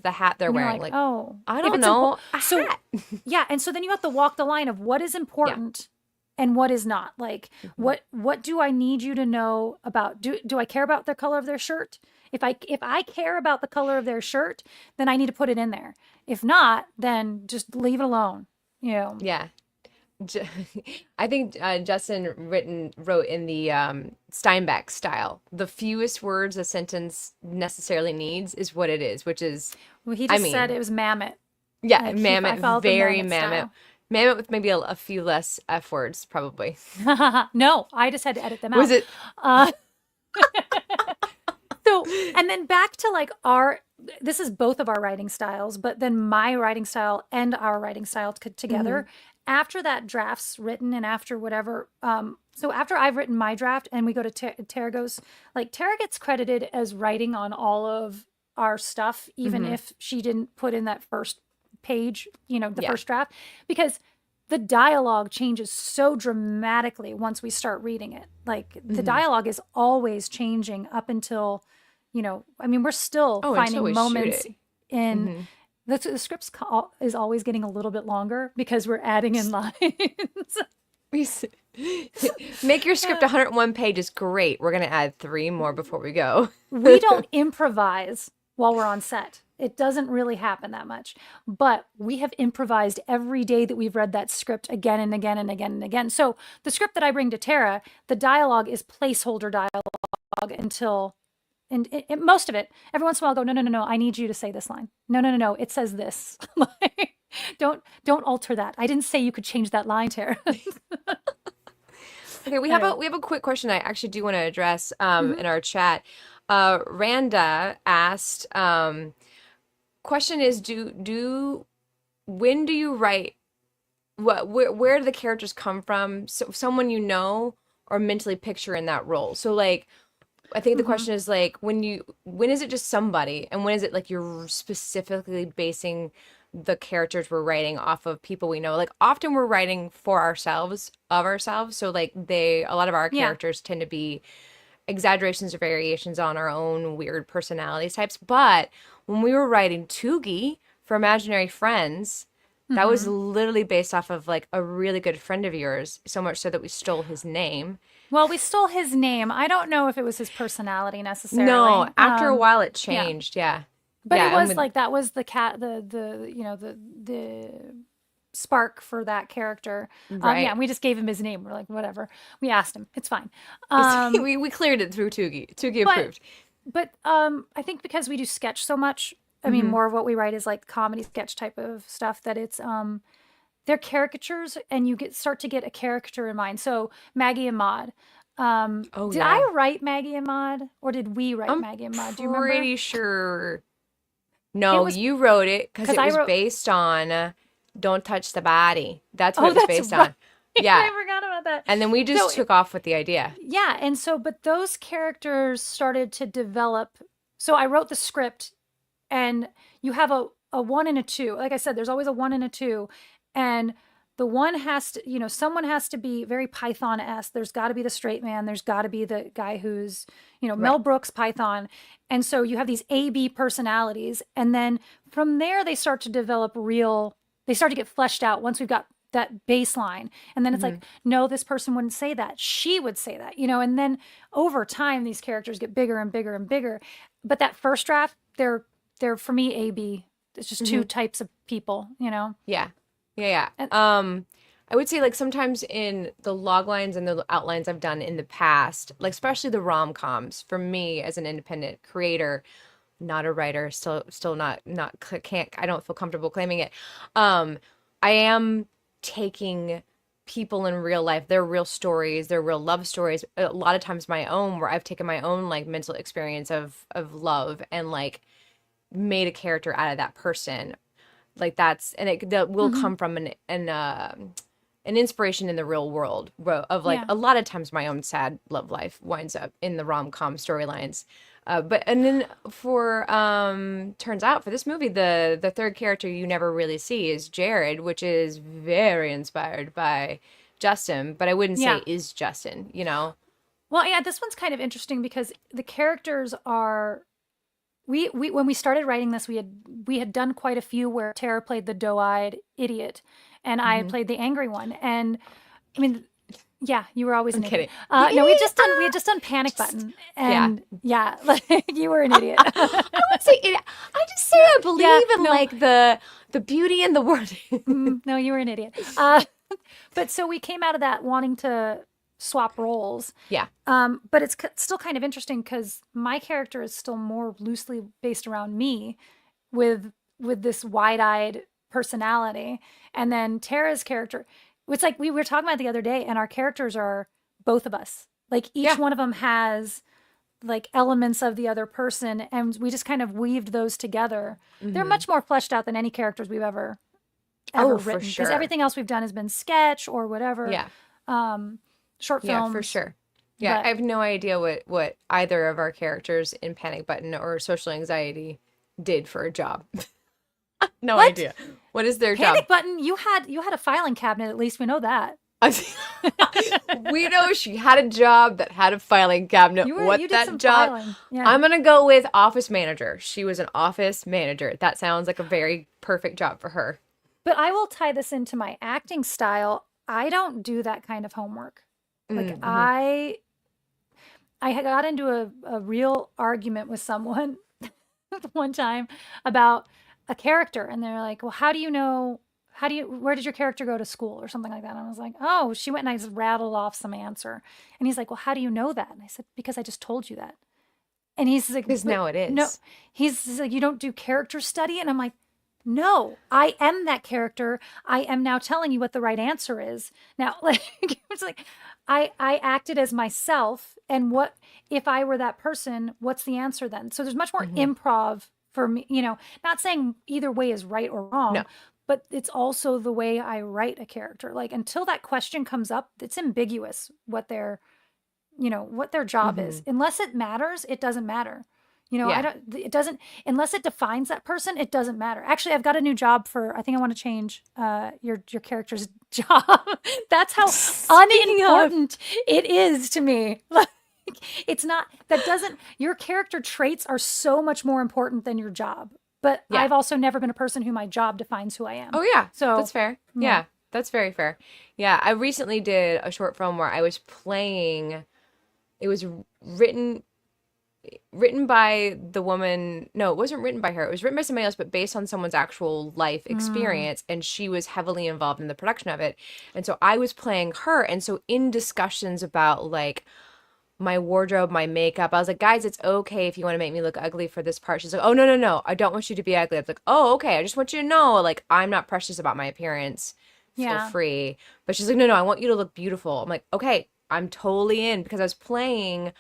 hat they're And you're wearing?" like, Like, oh, I if don't it's know. A So hat. yeah, and so then you have to walk the line of what is important and what is not. Like what do I need you to know about? Do I care about the color of their shirt? If I care about the color of their shirt, then I need to put it in there. If not, then just leave it alone. Yeah. I think Justin wrote in the Steinbeck style. The fewest words a sentence necessarily needs is what it is, which is, Well, he I just said mean, it was mammoth. yeah, I mammoth, followed the very mammoth mammoth. style. Mammoth with maybe a few less F words, probably. No, I just had to edit them out. Was it? So, and then back to this is both of our writing styles, but then my writing style and our writing style together. After that draft's written and after whatever, so after I've written my draft and we go to Tara goes, Tara gets credited as writing on all of our stuff, even if she didn't put in that first page, the first draft, because the dialogue changes so dramatically once we start reading it. Like the dialogue is always changing up until, I mean, we're still until finding we shoot moments it. in the script is always getting a little bit longer because we're adding in lines. Make your script 101 pages. Great. We're going to add 3 more before we go. We don't improvise while we're on set. It doesn't really happen that much. But we have improvised every day that we've read that script again and again and again and again. So the script that I bring to Tara, the dialogue is placeholder dialogue until, and most of it, every once in a while I'll go, no, I need you to say this line. No, it says this. Don't alter that. I didn't say you could change that line, Tara. Okay, we have a quick question I actually do want to address in our chat. Randa asked, question is, when do you write, where do the characters come from? So someone you know or mentally picture in that role. So like, I think the question is like, when is it just somebody, and when is it like you're specifically basing the characters we're writing off of people we know? Like often we're writing for ourselves, of ourselves. So like a lot of our characters tend to be exaggerations or variations on our own weird personality types. But when we were writing Toogie for Imaginary Friends, that was literally based off of like a really good friend of yours, so much so that we stole his name. Well, we stole his name. I don't know if it was his personality necessarily. No, after a while it changed. Yeah. But yeah, it was like that was the spark for that character. Right. And we just gave him his name. We're like, whatever. We asked him. It's fine. we cleared it through Toogie. Toogie approved. But I think because we do sketch so much, I mean, more of what we write is like comedy sketch type of stuff, that it's they're caricatures, and you start to get a character in mind. So Maggie and Maud. Did I write Maggie and Maud, or did we write Maggie and Maud? Do you remember? I'm pretty sure. No, you wrote it because it was based on Don't Touch the Body. That's what it was based on. Yeah. I forgot about that. And then we just took off with the idea. Yeah. And so, but those characters started to develop. So I wrote the script, and you have a 1 and a 2. Like I said, there's always a 1 and a 2. And the one has to, someone has to be very Python-esque. There's got to be the straight man. There's got to be the guy who's, Mel Brooks, Python. And so you have these A-B personalities. And then from there, they start to develop they start to get fleshed out once we've got that baseline. And then it's like, no, this person wouldn't say that. She would say that, and then over time, these characters get bigger and bigger and bigger. But that first draft, they're for me, A-B. It's just 2 types of people, Yeah. Yeah. I would say like sometimes in the log lines and the outlines I've done in the past, like especially the rom-coms, for me as an independent creator, not a writer, still not I don't feel comfortable claiming it. I am taking people in real life, their real stories, their real love stories, a lot of times my own, where I've taken my own like mental experience of love and like made a character out of that person. Like that will come from an inspiration in the real world of like a lot of times my own sad love life winds up in the rom-com storylines. And then for turns out for this movie, the third character you never really see is Jared, which is very inspired by Justin, but I wouldn't say is Justin, Well, yeah, this one's kind of interesting because the characters are. We when we started writing this, we had done quite a few where Tara played the doe-eyed idiot, and I played the angry one. And I mean, yeah, you were always an idiot. No, we had just done Panic Button, and like you were an idiot. I would say I just say I believe in like the beauty in the word. No, you were an idiot. But so we came out of that wanting to swap roles. Yeah. But it's still kind of interesting because my character is still more loosely based around me with this wide-eyed personality. And then Tara's character, it's like we were talking about the other day, and our characters are both of us. Like each one of them has like elements of the other person, and we just kind of weaved those together. They're much more fleshed out than any characters we've ever written. For sure. Because everything else we've done has been sketch or whatever. Yeah. Short films. Yeah, for sure. Yeah, I have no idea what either of our characters in Panic Button or Social Anxiety did for a job. No idea. What is their Panic job? Button, you had a filing cabinet, at least we know that. We know she had a job that had a filing cabinet. You did that some job? Filing. Yeah. I'm gonna go with office manager. She was an office manager. That sounds like a very perfect job for her. But I will tie this into my acting style. I don't do that kind of homework. Like Mm-hmm. I had got into a real argument with someone one time about a character, and they're like, well, where did your character go to school or something like that? And I was like, oh, she went, and I just rattled off some answer. And he's like, well, how do you know that? And I said, because I just told you that. And he's like, Because but now it no, is. he's like, you don't do character study? And I'm like, no, I am that character. I am now telling you what the right answer is. Now, like, it's like, I acted as myself. And what, if I were that person, what's the answer then? So there's much more Mm-hmm. improv for me, not saying either way is right or No. wrong, but it's also the way I write a character. Like, until that question comes up, it's ambiguous what their job Mm-hmm. is. Unless it matters, it doesn't matter. Yeah. It doesn't, unless it defines that person, it doesn't matter. Actually, I've got a new job I think I want to change your character's job. That's how Speaking of, unimportant it is to me. Like, it's not, that doesn't, your character traits are so much more important than your job. But yeah. I've also never been a person who my job defines who I am. Oh yeah, So, that's fair. yeah. Yeah, that's very fair. Yeah, I recently did a short film where I was playing. It was written written by the woman. No, it wasn't written by her. It was written by somebody else, but based on someone's actual life Mm, experience, and she was heavily involved in the production of it. And so I was playing her, and so in discussions about like my wardrobe, my makeup. I was like, guys, it's okay if you want to make me look ugly for this part. She's like, oh, no, no, no. I don't want you to be ugly. I was like, oh, okay. I just want you to know, like, I'm not precious about my appearance. Feel yeah. free. But she's like, no, no, I want you to look beautiful. I'm like, okay, I'm totally in because I was playing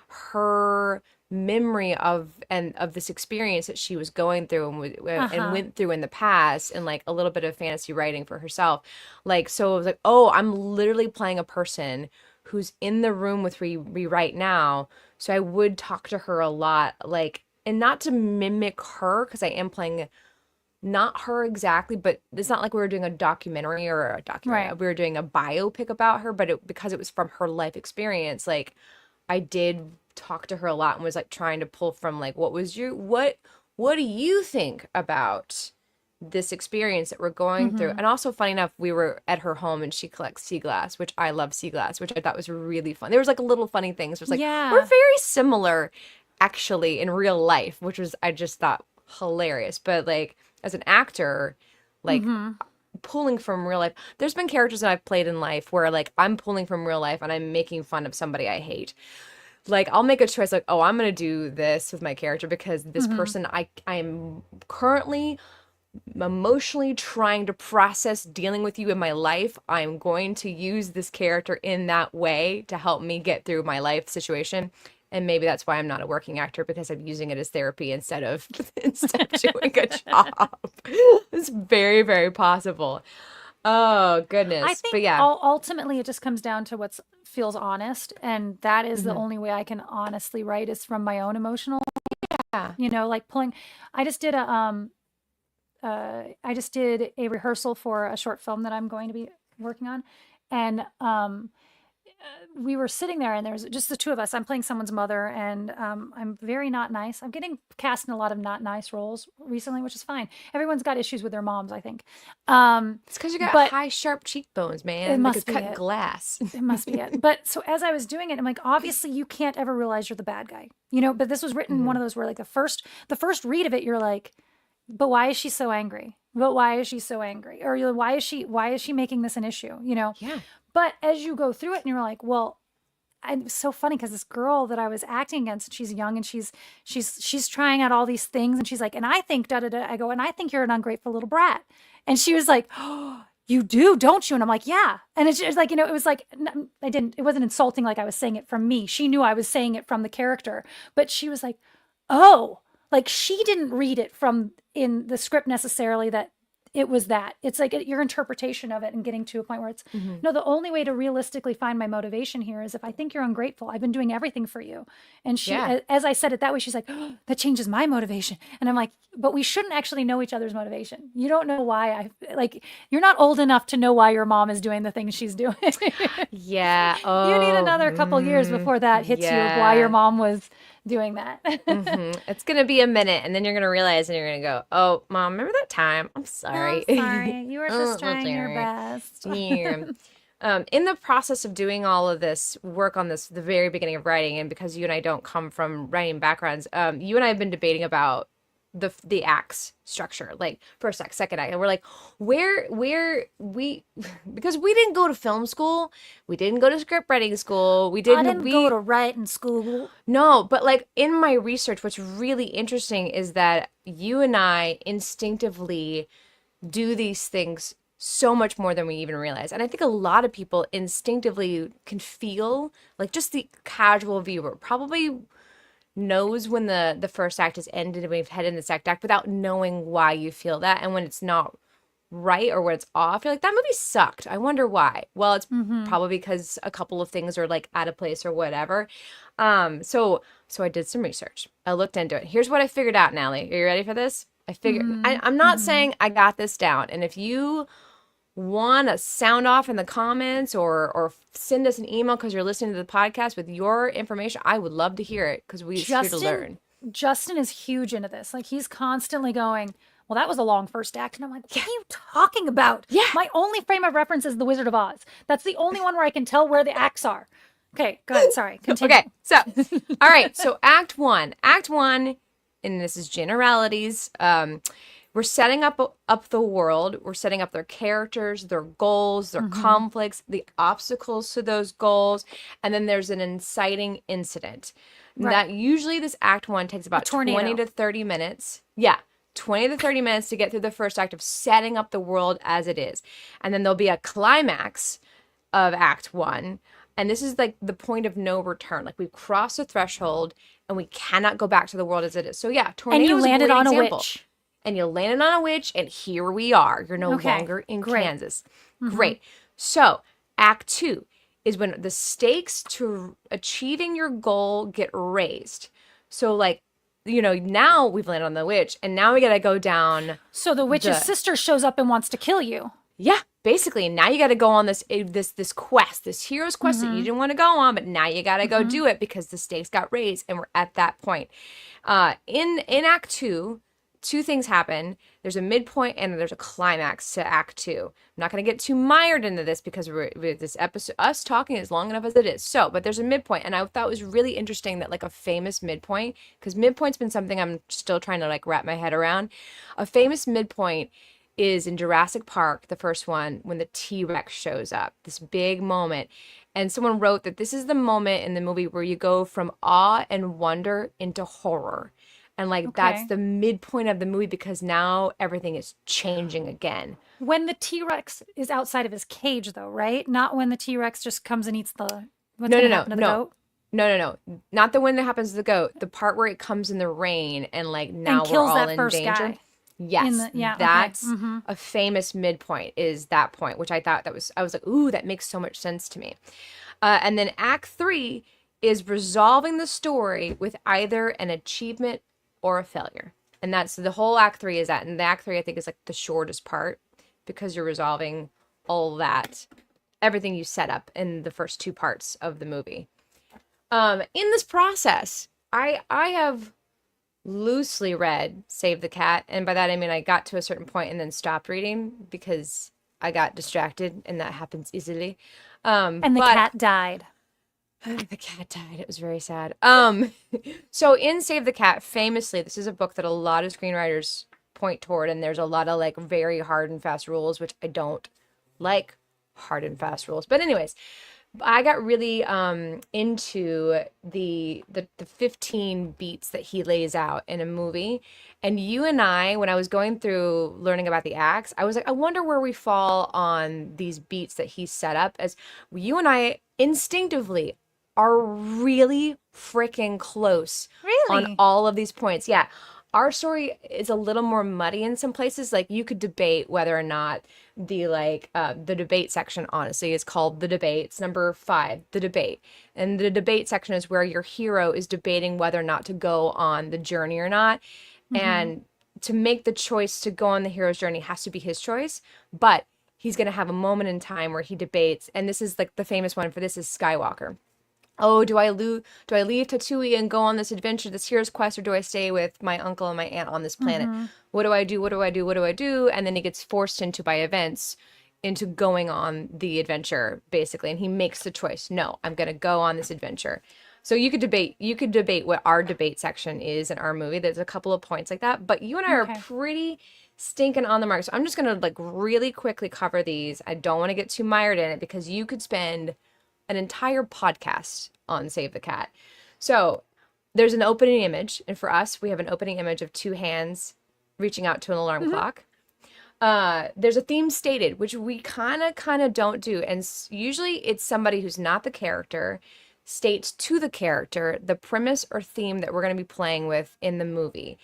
her memory of this experience that she was going through and Uh-huh. went through in the past, and like a little bit of fantasy writing for herself, like, so it was like, oh, I'm literally playing a person who's in the room with me right now. So I would talk to her a lot, like, and not to mimic her because I am playing not her exactly, but it's not like we were doing a documentary or a documentary. Right. We were doing a biopic about her, but because it was from her life experience, like I did talk to her a lot and was like trying to pull from like what do you think about this experience that we're going through? Mm-hmm. And also, funny enough, we were at her home and she collects sea glass, which I love sea glass, which I thought was really fun. There was like little funny things. It was like, we're Yeah. very similar actually in real life, which was, I just thought hilarious. But like as an actor, like Mm-hmm. pulling from real life, there's been characters that I've played in life where like I'm pulling from real life and I'm making fun of somebody I hate. Like I'll make a choice like, oh, I'm gonna do this with my character because this Mm-hmm. person I'm currently emotionally trying to process dealing with you in my life. I'm going to use this character in that way to help me get through my life situation. And maybe that's why I'm not a working actor because I'm using it as therapy instead of instead of doing a job. It's very, very possible. Oh, I goodness. But think yeah. ultimately it just comes down to what feels honest, and that is the Hmm. only way I can honestly write is from my own emotional, Yeah. like pulling. I just did a rehearsal for a short film that I'm going to be working on, and we were sitting there, and there's just the two of us. I'm playing someone's mother, and I'm very not nice. I'm getting cast in a lot of not nice roles recently, which is fine. Everyone's got issues with their moms, I think. It's because you got But high, sharp cheekbones, it man. They could must be cut it. glass. It must be it. But so as I was doing it, I'm like, obviously you can't ever realize you're the bad guy, but this was written one Hmm. of those where like the first read of it, you're like, but why is she so angry? But why is she so angry? Or you're, why is she making this an issue? Yeah. But as you go through it and you're like, well, and it's so funny because this girl that I was acting against, she's young and she's trying out all these things, and she's like, and I think da da da. I go, and I think you're an ungrateful little brat. And she was like, oh, you do, don't you? And I'm like, yeah. And it's just like, it was like, I didn't, it wasn't insulting like I was saying it from me. She knew I was saying it from the character, but she was like, oh, like she didn't read it from in the script necessarily that it was that. It's like your interpretation of it and getting to a point where it's, Hmm. no, the only way to realistically find my motivation here is if I think you're ungrateful. I've been doing everything for you. And Yeah. as I said it that way, she's like, oh, that changes my motivation. And I'm like, but we shouldn't actually know each other's motivation. You don't know why you're not old enough to know why your mom is doing the things she's doing. Yeah. You need Oh, another couple years before that hits you of why your yeah. mom was doing that. It's gonna be a minute, and then you're gonna realize, and you're gonna go, "Oh, mom, remember that time? I'm I'm sorry." sorry. You were Oh, just I'm trying your sorry. best. Yeah. In the process of doing all of this work on this, the very beginning of writing, and because you and I don't come from writing backgrounds, you and I have been debating about the acts structure, like first act, second act, and we're like, where we because we didn't go to film school, we didn't go to script writing school, I didn't go to writing school. no, but like in my research, what's really interesting is that you and I instinctively do these things so much more than we even realize. And I think a lot of people instinctively can feel, like just the casual viewer probably knows when the first act is ended and we've headed in the second act without knowing why you feel that. And when it's not right or when it's off, you're like, that movie sucked. I wonder why. Well, it's probably because a couple of things are like out of place or whatever. So I did some research. I looked into it. Here's what I figured out, Natalie. Are you ready for this? I figured I'm not saying I got this down. And if you want to sound off in the comments or send us an email because you're listening to the podcast with your information, I would love to hear it because we're here to learn. Justin is huge into this. Like he's constantly going, well, that was a long first act. And I'm like, what are you talking about? Yeah. My only frame of reference is The Wizard of Oz. That's the only one where I can tell where the acts are. Okay, go ahead. Sorry. Continue. Okay, so, all right. So Act 1. Act 1, and this is generalities. We're setting up the world. We're setting up their characters, their goals, their conflicts, the obstacles to those goals, and then there's an inciting incident. Right. That usually this Act 1 takes about 20 to 30 minutes. Yeah, 20 to 30 minutes to get through the first act of setting up the world as it is. And then there'll be a climax of Act 1. And this is like the point of no return. Like we've crossed the threshold and we cannot go back to the world as it is. So yeah, Tornado and you landed on example. A witch. And you landed on a witch, and here we are. You're no longer in Kansas. Great. So, Act 2 is when the stakes to achieving your goal get raised. So, like, you know, now we've landed on the witch, and now we got to go down. So the witch's sister shows up and wants to kill you. Yeah, basically. Now you got to go on this quest, this hero's quest that you didn't want to go on, but now you got to go do it because the stakes got raised, and we're at that point. In Act 2, two things happen. There's a midpoint and there's a climax to Act 2. I'm not going to get too mired into this because this episode, us talking is long enough as it is. So, but there's a midpoint, and I thought it was really interesting that like a famous midpoint, because midpoint's been something I'm still trying to like wrap my head around. A famous midpoint is in Jurassic Park, the first one, when the T-Rex shows up. This big moment. And someone wrote that this is the moment in the movie where you go from awe and wonder into horror. And like that's the midpoint of the movie because now everything is changing again. When the T-Rex is outside of his cage, though, right? Not when the T-Rex just comes and eats the goat? No. Not the one that happens to the goat. The part where it comes in the rain and like now and we're all that in first danger. Guy. Yes, that's a famous midpoint is that point, which I thought I was like, ooh, that makes so much sense to me. And then Act 3 is resolving the story with either an achievement or a failure. And that's the whole Act 3 is that. And the Act 3, I think, is like the shortest part because you're resolving all that, everything you set up in the first two parts of the movie. In this process, I have loosely read Save the Cat. And by that, I mean, I got to a certain point and then stopped reading because I got distracted and that happens easily. And the cat died. The cat died. It was very sad. So in Save the Cat, famously, this is a book that a lot of screenwriters point toward, and there's a lot of like very hard and fast rules, which I don't like hard and fast rules. But anyways, I got really into the 15 beats that he lays out in a movie. And you and I, when I was going through learning about the acts, I was like, I wonder where we fall on these beats that he set up, as you and I instinctively are really freaking close on all of these points. Yeah. Our story is a little more muddy in some places. Like you could debate whether or not the debate section, honestly, is called The Debate. It's number 5, The Debate. And the debate section is where your hero is debating whether or not to go on the journey or not. And to make the choice to go on the hero's journey has to be his choice. But he's going to have a moment in time where he debates. And this is like the famous one for this is Skywalker. Oh, do I leave Tatooine and go on this adventure, this hero's quest, or do I stay with my uncle and my aunt on this planet? What do I do? What do I do? What do I do? And then he gets forced into by events into going on the adventure, basically. And he makes the choice. No, I'm going to go on this adventure. So you could debate what our debate section is in our movie. There's a couple of points like that, but you and I are pretty stinking on the mark. So I'm just going to like really quickly cover these. I don't want to get too mired in it because you could spend an entire podcast on Save the Cat. So there's an opening image. And for us, we have an opening image of two hands reaching out to an alarm clock. There's a theme stated, which we kind of don't do. And usually it's somebody who's not the character states to the character the premise or theme that we're going to be playing with in the movie.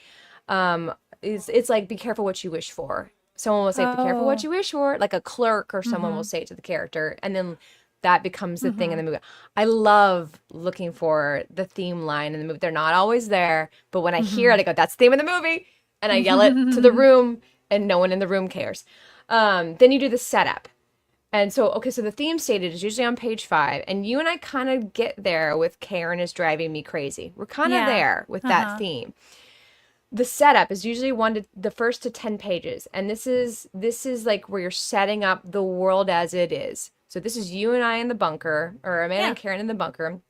It's like, be careful what you wish for. Someone will say, be careful what you wish for. Like a clerk or someone will say it to the character. And then that becomes the thing in the movie. I love looking for the theme line in the movie. They're not always there. But when I hear it, I go, that's the theme of the movie. And I yell it to the room and no one in the room cares. Then you do the setup. And so the theme stated is usually on page 5. And you and I kind of get there with Karen is driving me crazy. We're kind of there with that theme. The setup is usually the first to 10 pages. And this is like where you're setting up the world as it is. So this is you and I in the bunker, or Amanda and Karen in the bunker.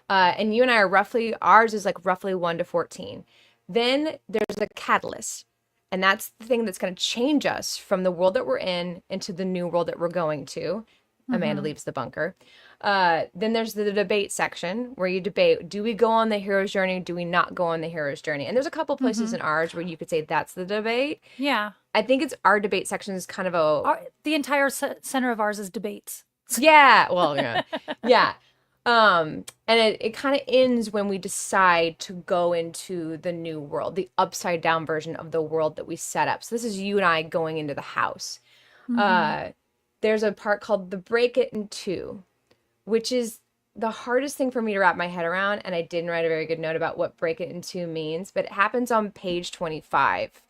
And you and I are ours is like roughly 1 to 14. Then there's a catalyst. And that's the thing that's going to change us from the world that we're in into the new world that we're going to. Amanda leaves the bunker. Then there's the debate section where you debate, do we go on the hero's journey? Do we not go on the hero's journey? And there's a couple places in ours where you could say that's the debate. Yeah. I think it's our debate section is kind of the entire center of ours is debates. Yeah. Well, yeah. Yeah. And it kind of ends when we decide to go into the new world, the upside down version of the world that we set up. So this is you and I going into the house. There's a part called the break it in two, which is the hardest thing for me to wrap my head around. And I didn't write a very good note about what break it in two means, but it happens on page 25.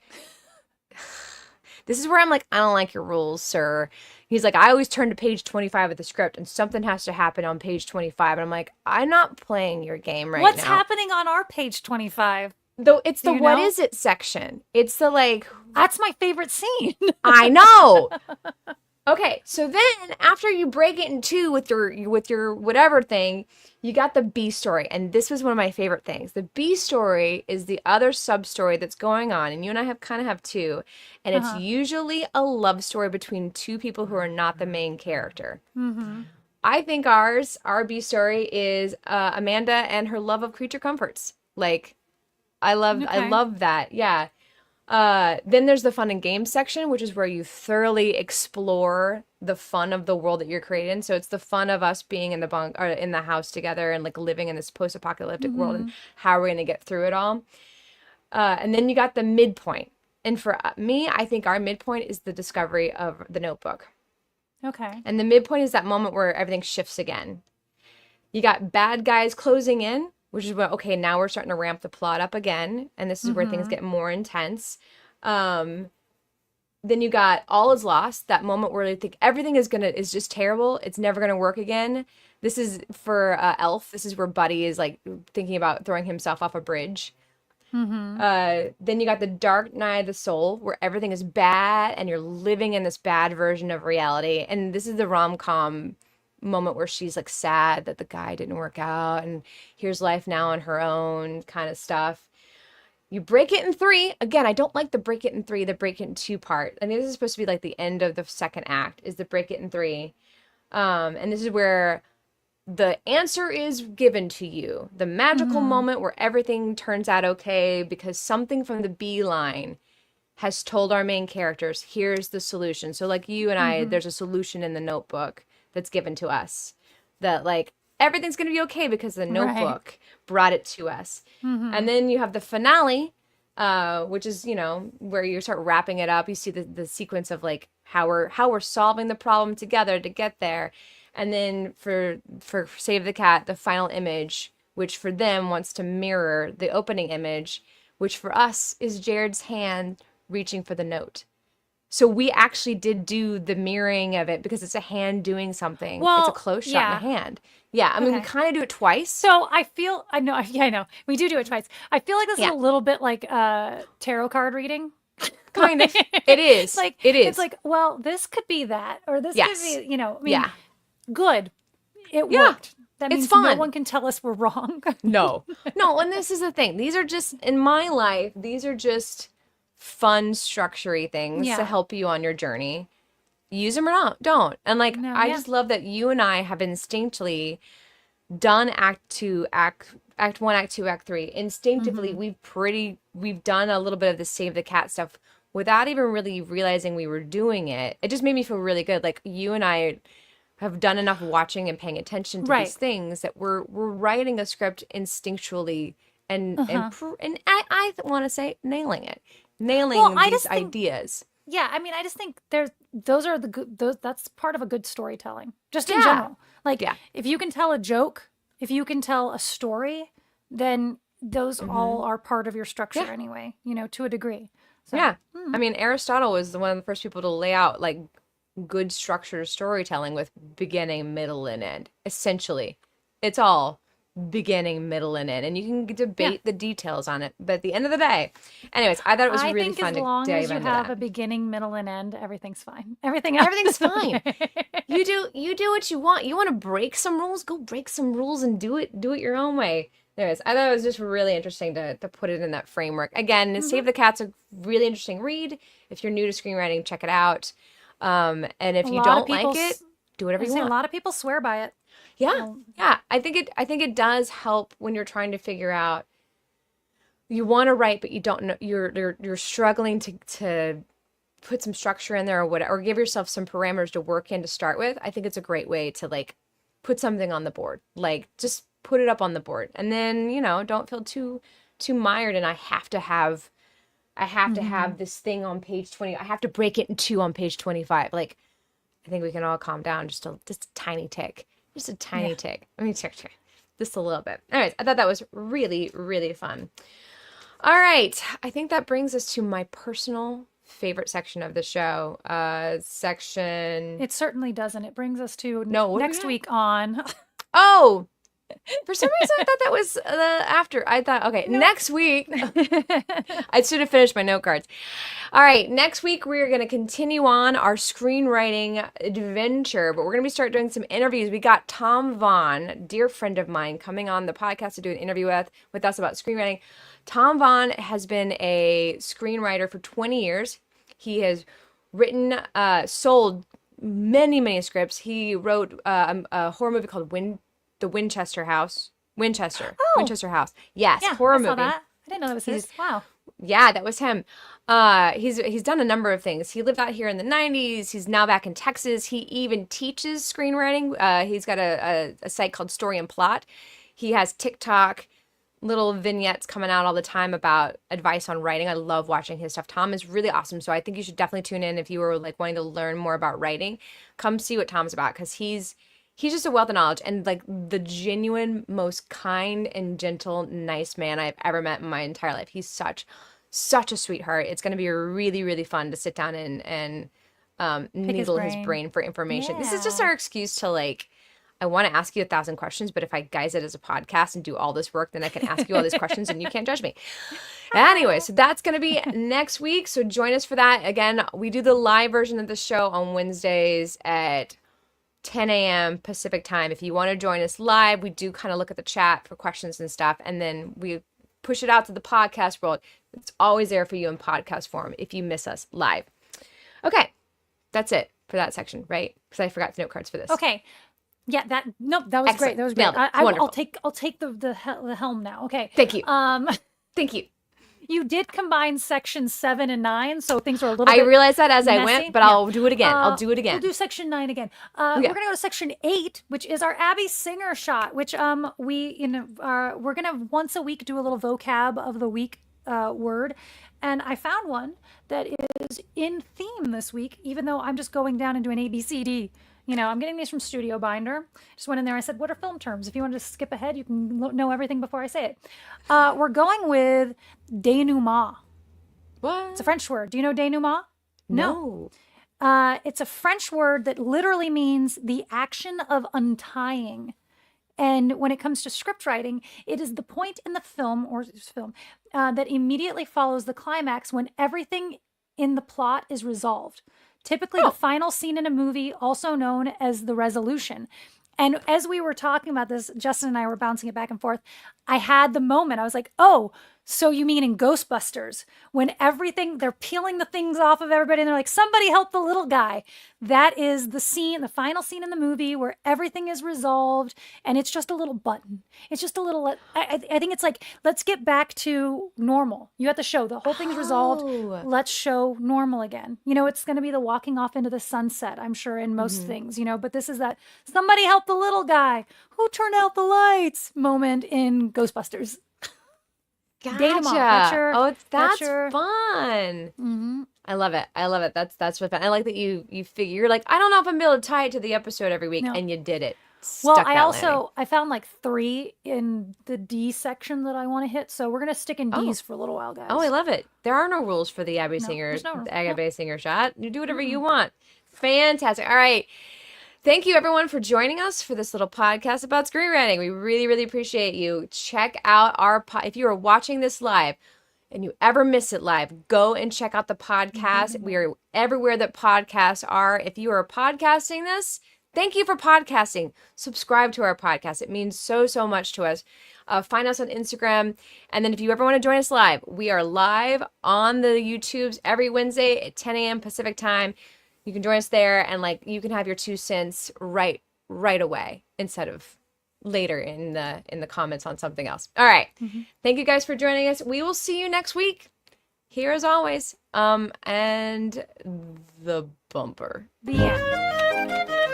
This is where I'm like, I don't like your rules, sir. He's like, I always turn to page 25 of the script and something has to happen on page 25. And I'm like, I'm not playing your game right now. What's happening on our page 25? Though it's the what is it section. It's the like. That's my favorite scene. I know. Okay, so then after you break it in two with your whatever thing, you got the B story. And this was one of my favorite things. The B story is the other sub story that's going on. And you and I kind of have two. And it's usually a love story between two people who are not the main character. I think our B story is Amanda and her love of creature comforts. Like, I love that. Yeah. Then there's the fun and games section, which is where you thoroughly explore the fun of the world that you're creating. So it's the fun of us being in the bunk or in the house together and like living in this post-apocalyptic world and how we're going to get through it all. And then you got the midpoint. And for me, I think our midpoint is the discovery of the notebook. Okay. And the midpoint is that moment where everything shifts again. You got bad guys closing in, which is what, okay, now we're starting to ramp the plot up again. And this is where things get more intense. Then you got all is lost, that moment where you think everything is just terrible. It's never going to work again. This is for Elf. This is where Buddy is like thinking about throwing himself off a bridge. Then you got the dark night of the soul where everything is bad and you're living in this bad version of reality. And this is the rom-com moment where she's like sad that the guy didn't work out and here's life now on her own kind of stuff. You break it in 3. Again, I don't like the break it in 3, the break it in 2 part. I think this is supposed to be like the end of the second act is the break it in 3. And this is where the answer is given to you. The magical moment where everything turns out okay because something from the B line has told our main characters, here's the solution. So like you and I, there's a solution in the notebook that's given to us that like everything's going to be okay because the notebook brought it to us. And then you have the finale, which is, you know, where you start wrapping it up. You see the sequence of like how we're solving the problem together to get there. And then for Save the Cat, the final image, which for them wants to mirror the opening image, which for us is Jared's hand reaching for the note. So we actually did do the mirroring of it because it's a hand doing something. Well, it's a close shot in a hand. Yeah, I mean, we kind of do it twice. So I know. We do it twice. I feel like this is a little bit like tarot card reading. Kind of. It is. It is. It's like, well, this could be that, or this Yes. could be, you know, I mean, Yeah. good. It Yeah. worked. That It's means no fun. one can tell us we're wrong. No. No, and this is the thing. These are just, in my life, these are just fun, structure-y things Yeah. to help you on your journey. Use them or don't. And like, No, I yeah. just love that you and I have instinctually done act one, act two, act three. Instinctively, we've done a little bit of the save the cat stuff without even really realizing we were doing it. It just made me feel really good. Like you and I have done enough watching and paying attention to Right. these things that we're writing a script instinctually and I want to say nailing it, nailing Well, I these just think- ideas. Yeah, I mean, I just think those are the good, that's part of a good storytelling, just in Yeah. general. Like, Yeah. if you can tell a joke, if you can tell a story, then those all are part of your structure Yeah. anyway, you know, to a degree. So, Yeah. I mean, Aristotle was one of the first people to lay out like good structured storytelling with beginning, middle, and end. Essentially, it's all beginning, middle, and end. And you can debate the details on it. But at the end of the day, anyways, I thought it was I really think fun as to long dive as you into have that. a beginning, middle, and end, everything's fine. Everything else Everything's is fine. okay. You do what you want. You want to break some rules, go break some rules and do it your own way. Anyways, I thought it was just really interesting to put it in that framework. Again, Save the Cat's a really interesting read. If you're new to screenwriting, check it out. And if A you lot of don't like people it, do whatever I you say a want. lot of people swear by it. Yeah. Yeah. I think it does help when you're trying to figure out you want to write, but you don't know you're struggling to put some structure in there or whatever, or give yourself some parameters to work in to start with. I think it's a great way to like put something on the board. Like just put it up on the board. And then, you know, don't feel too mired and I have to have this thing on page 20. I have to break it in two on page 25. Like I think we can all calm down just a tiny tick. Just a tiny tick. I mean, just a little bit. Anyways, I thought that was really, really fun. All right. I think that brings us to my personal favorite section of the show. Section. It certainly doesn't. It brings us to No, what do we next got? week on. Oh, for some reason I thought that was after. I thought, okay, next week. I should have finished my note cards. All right, next week we're going to continue on our screenwriting adventure, but we're going to start doing some interviews. We got Tom Vaughn, dear friend of mine, coming on the podcast to do an interview with us about screenwriting. Tom Vaughn has been a screenwriter for 20 years. He has written, sold many scripts. He wrote a horror movie called The Winchester House. Winchester House. Yes, Yeah, horror I saw movie. that. I didn't know that was his. Wow. Yeah, that was him. He's done a number of things. He lived out here in the 90s. He's now back in Texas. He even teaches screenwriting. He's got a site called Story and Plot. He has TikTok little vignettes coming out all the time about advice on writing. I love watching his stuff. Tom is really awesome. So I think you should definitely tune in if you were like wanting to learn more about writing. Come see what Tom's about because he's just a wealth of knowledge and like the genuine, most kind and gentle, nice man I've ever met in my entire life. He's such a sweetheart. It's going to be really, really fun to sit down and needle his brain for information. This is just Yeah. our excuse to like, I want to ask you 1,000 questions, but if I guise it as a podcast and do all this work, then I can ask you all these questions and you can't judge me. Anyway, so that's going to be next week. So join us for that. Again, we do the live version of the show on Wednesdays at 10 a.m. Pacific time. If you want to join us live, we do kind of look at the chat for questions and stuff. And then we push it out to the podcast world. It's always there for you in podcast form if you miss us live. Okay, that's it for that section, right? Because I forgot the note cards for this. Okay. Yeah, that was Excellent. great. That was great. Nailed it. I'll Wonderful. take the helm now. Okay. Thank you. Thank you. You did combine section 7 and 9, so things were a little I bit realized that as I messy. went, but Yeah. I'll do it again. I'll do it again. We'll do section 9 again. We're gonna go to section 8, which is our Abby Singer shot, which we're gonna once a week do a little vocab of the week word, and I found one that is in theme this week. Even though I'm just going down and doing ABCD. You know, I'm getting these from Studio Binder. Just went in there. I said, "What are film terms?" If you want to skip ahead, you can know everything before I say it. We're going with denouement. What? It's a French word. Do you know denouement? No. It's a French word that literally means the action of untying. And when it comes to script writing, it is the point in the film that immediately follows the climax when everything in the plot is resolved. Typically, the Oh, final scene in a movie, also known as the resolution. And as we were talking about this, Justin and I were bouncing it back and forth. I had the moment. I was like, oh, so you mean in Ghostbusters, when they're peeling the things off of everybody and they're like, somebody help the little guy. That is the scene, the final scene in the movie where everything is resolved and it's just a little button. It's just a little, I think it's like, let's get back to normal. You have to show the whole thing's resolved. oh. Let's show normal again. It's going to be the walking off into the sunset, I'm sure, in most things, but this is that somebody help the little guy who turned out the lights moment in Ghostbusters. Gotcha. Date 'em all. That's That's your- fun. Mhm. I love it. I love it. That's what fun. I like that you figure you're like, I don't know if I'm able to tie it to the episode every week, No. and you did it. Well, Stuck I that also landing. I found like 3 in the D section that I want to hit, so we're gonna stick in D's for a little while, guys. Oh, I love it. There are no rules for the Abby Singer, there's no rule. the Abby Singer shot. You do whatever you want. Fantastic. All right. Thank you, everyone, for joining us for this little podcast about screenwriting. We really, really appreciate you. Check out if you are watching this live and you ever miss it live, go and check out the podcast. We are everywhere that podcasts are. If you are podcasting this, thank you for podcasting. Subscribe to our podcast. It means so, so much to us. Find us on Instagram. And then if you ever want to join us live, we are live on the YouTubes every Wednesday at 10 a.m. Pacific time. You can join us there and you can have your 2 cents right away instead of later in the comments on something else. All right. Thank you guys for joining us. We will see you next week. Here as always. And the bumper. The end.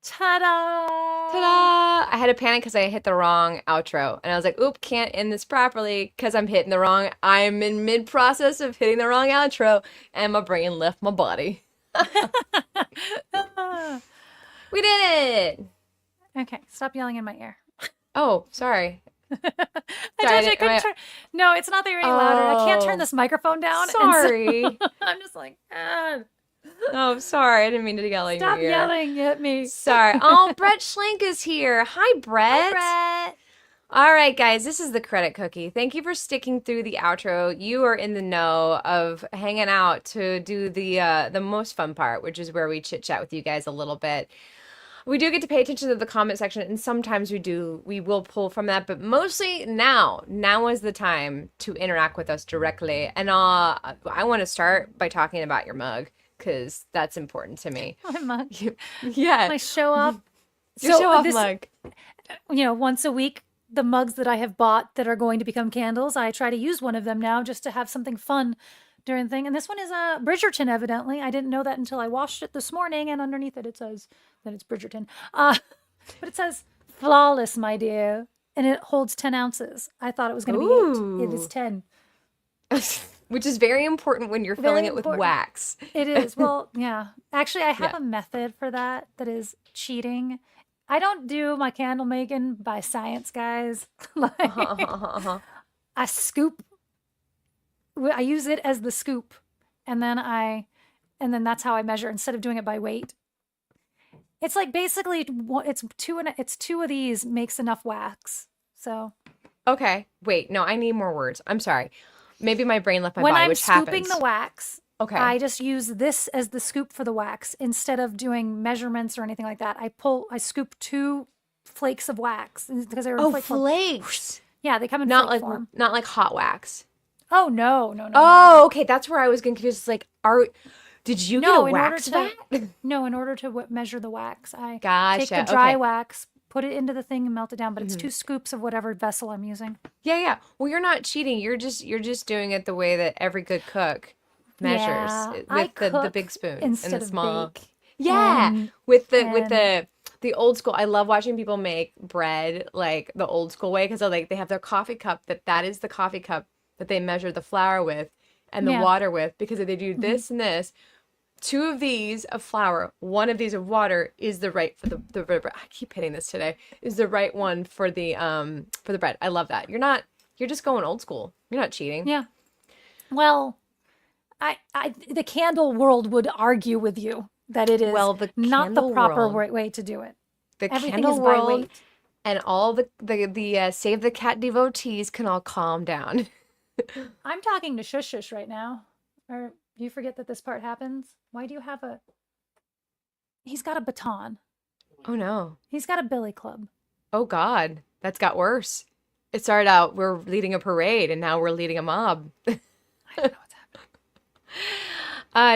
Ta-da! Ta-da! I had to panic because I hit the wrong outro. And I was like, oop, can't end this properly because I'm hitting the wrong. I'm in mid-process of hitting the wrong outro. And my brain left my body. We did it! Okay, stop yelling in my ear. Oh, sorry. I Sorry, told you I couldn't turn. No, it's not that you're any louder. I can't turn Oh. this microphone down. and so- Sorry. I'm just like, ah, Oh, sorry. I didn't mean to yell in stop your ear. yelling at me. Sorry. Oh, Brett Schlenk is here. Hi, Brett. Brett. All right, guys, this is the credit cookie. Thank you for sticking through the outro. You are in the know of hanging out to do the most fun part, which is where we chit chat with you guys a little bit. We do get to pay attention to the comment section, and sometimes we will pull from that, but mostly now is the time to interact with us directly. And I want to start by talking about your mug because that's important to me. My mug. Yeah, My show up. your show off this- mug. Once a week, the mugs that I have bought that are going to become candles, I try to use one of them now just to have something fun during the thing. And this one is a Bridgerton, evidently. I didn't know that until I washed it this morning, and underneath it says that it's Bridgerton. But it says, flawless, my dear. And it holds 10 ounces. I thought it was going to be 8. It is 10. Which is very important when you're Very filling it with important. wax. It is. Well, yeah. Actually, I have Yeah. a method for that is cheating. I don't do my candle making by science, guys. Like, I scoop. I use it as the scoop, and then that's how I measure instead of doing it by weight. It's like basically it's two of these makes enough wax. So Okay, wait, no, I need more words. I'm sorry. Maybe my brain left my when body, I'm which scooping happens. the wax, Okay. I just use this as the scoop for the wax instead of doing measurements or anything like that. I scoop 2 flakes of wax because they're in Oh, flake form. flakes. Yeah, they come in Not flake like form. not like hot wax. Oh no. Oh, okay, that's where I was getting confused. It's like, did you No, get a wax in order vat? to no, in order to measure the wax, I take Gotcha, the dry okay. wax, put it into the thing, and melt it down. But it's Mm-hmm. 2 scoops of whatever vessel I'm using. Yeah. Well, you're not cheating. You're just doing it the way that every good cook measures Yeah, with I the cook big spoon instead and the of small. bake. Yeah, And- with the old school. I love watching people make bread like the old school way because they have their coffee cup that is the coffee cup that they measure the flour with and the Yeah. water with because if they do this and this, 2 of these of flour, 1 of these of water is the right for the I keep hitting this today is the right one for the bread. I love that. You're not You're just going old school. You're not cheating. Yeah. Well, the candle world would argue with you that it is Well, the not the candle proper world, way to do it. the Everything candle is by world, weight. and all the Save the Cat devotees can all calm down. I'm talking to Shush Shush right now. Or you forget that this part happens? Why do you have a... He's got a baton. Oh no. He's got a billy club. Oh God. That's got worse. It started out we're leading a parade and now we're leading a mob. I don't know what's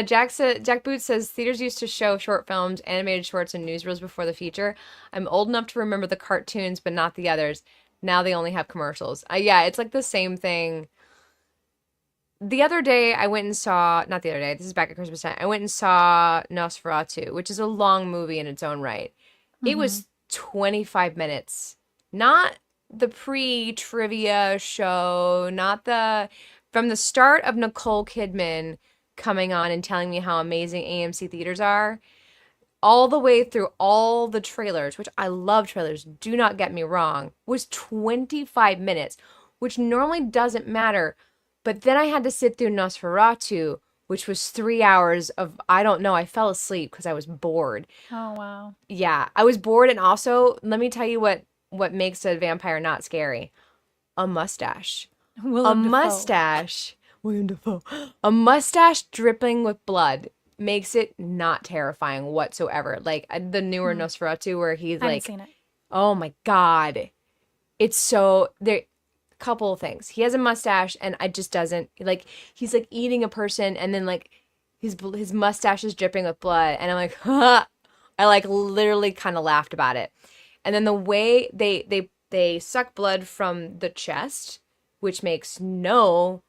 happening. Jack Boots says theaters used to show short films, animated shorts, and newsreels before the feature. I'm old enough to remember the cartoons, but not the others. Now they only have commercials. Yeah, it's like the same thing. The other day, I went and saw, not the other day, this is back at Christmas time. I went and saw Nosferatu, which is a long movie in its own right. It was 25 minutes. Not the pre-trivia show, not the, from the start of Nicole Kidman coming on and telling me how amazing AMC theaters are, all the way through all the trailers, which I love trailers, do not get me wrong, was 25 minutes, which normally doesn't matter. But then I had to sit through Nosferatu, which was 3 hours of, I don't know, I fell asleep because I was bored. Oh, wow. Yeah, I was bored. And also, let me tell you what makes a vampire not scary. A mustache. Willem Dafoe. Mustache. William Dafoe. A mustache dripping with blood makes it not terrifying whatsoever. Like the newer Nosferatu where he's I haven't like, seen it. oh my God. It's so, there, couple of things. He has a mustache and I just doesn't, like, he's like eating a person and then like his mustache is dripping with blood and I'm like, huh. I like literally kind of laughed about it. And then the way they suck blood from the chest, which makes no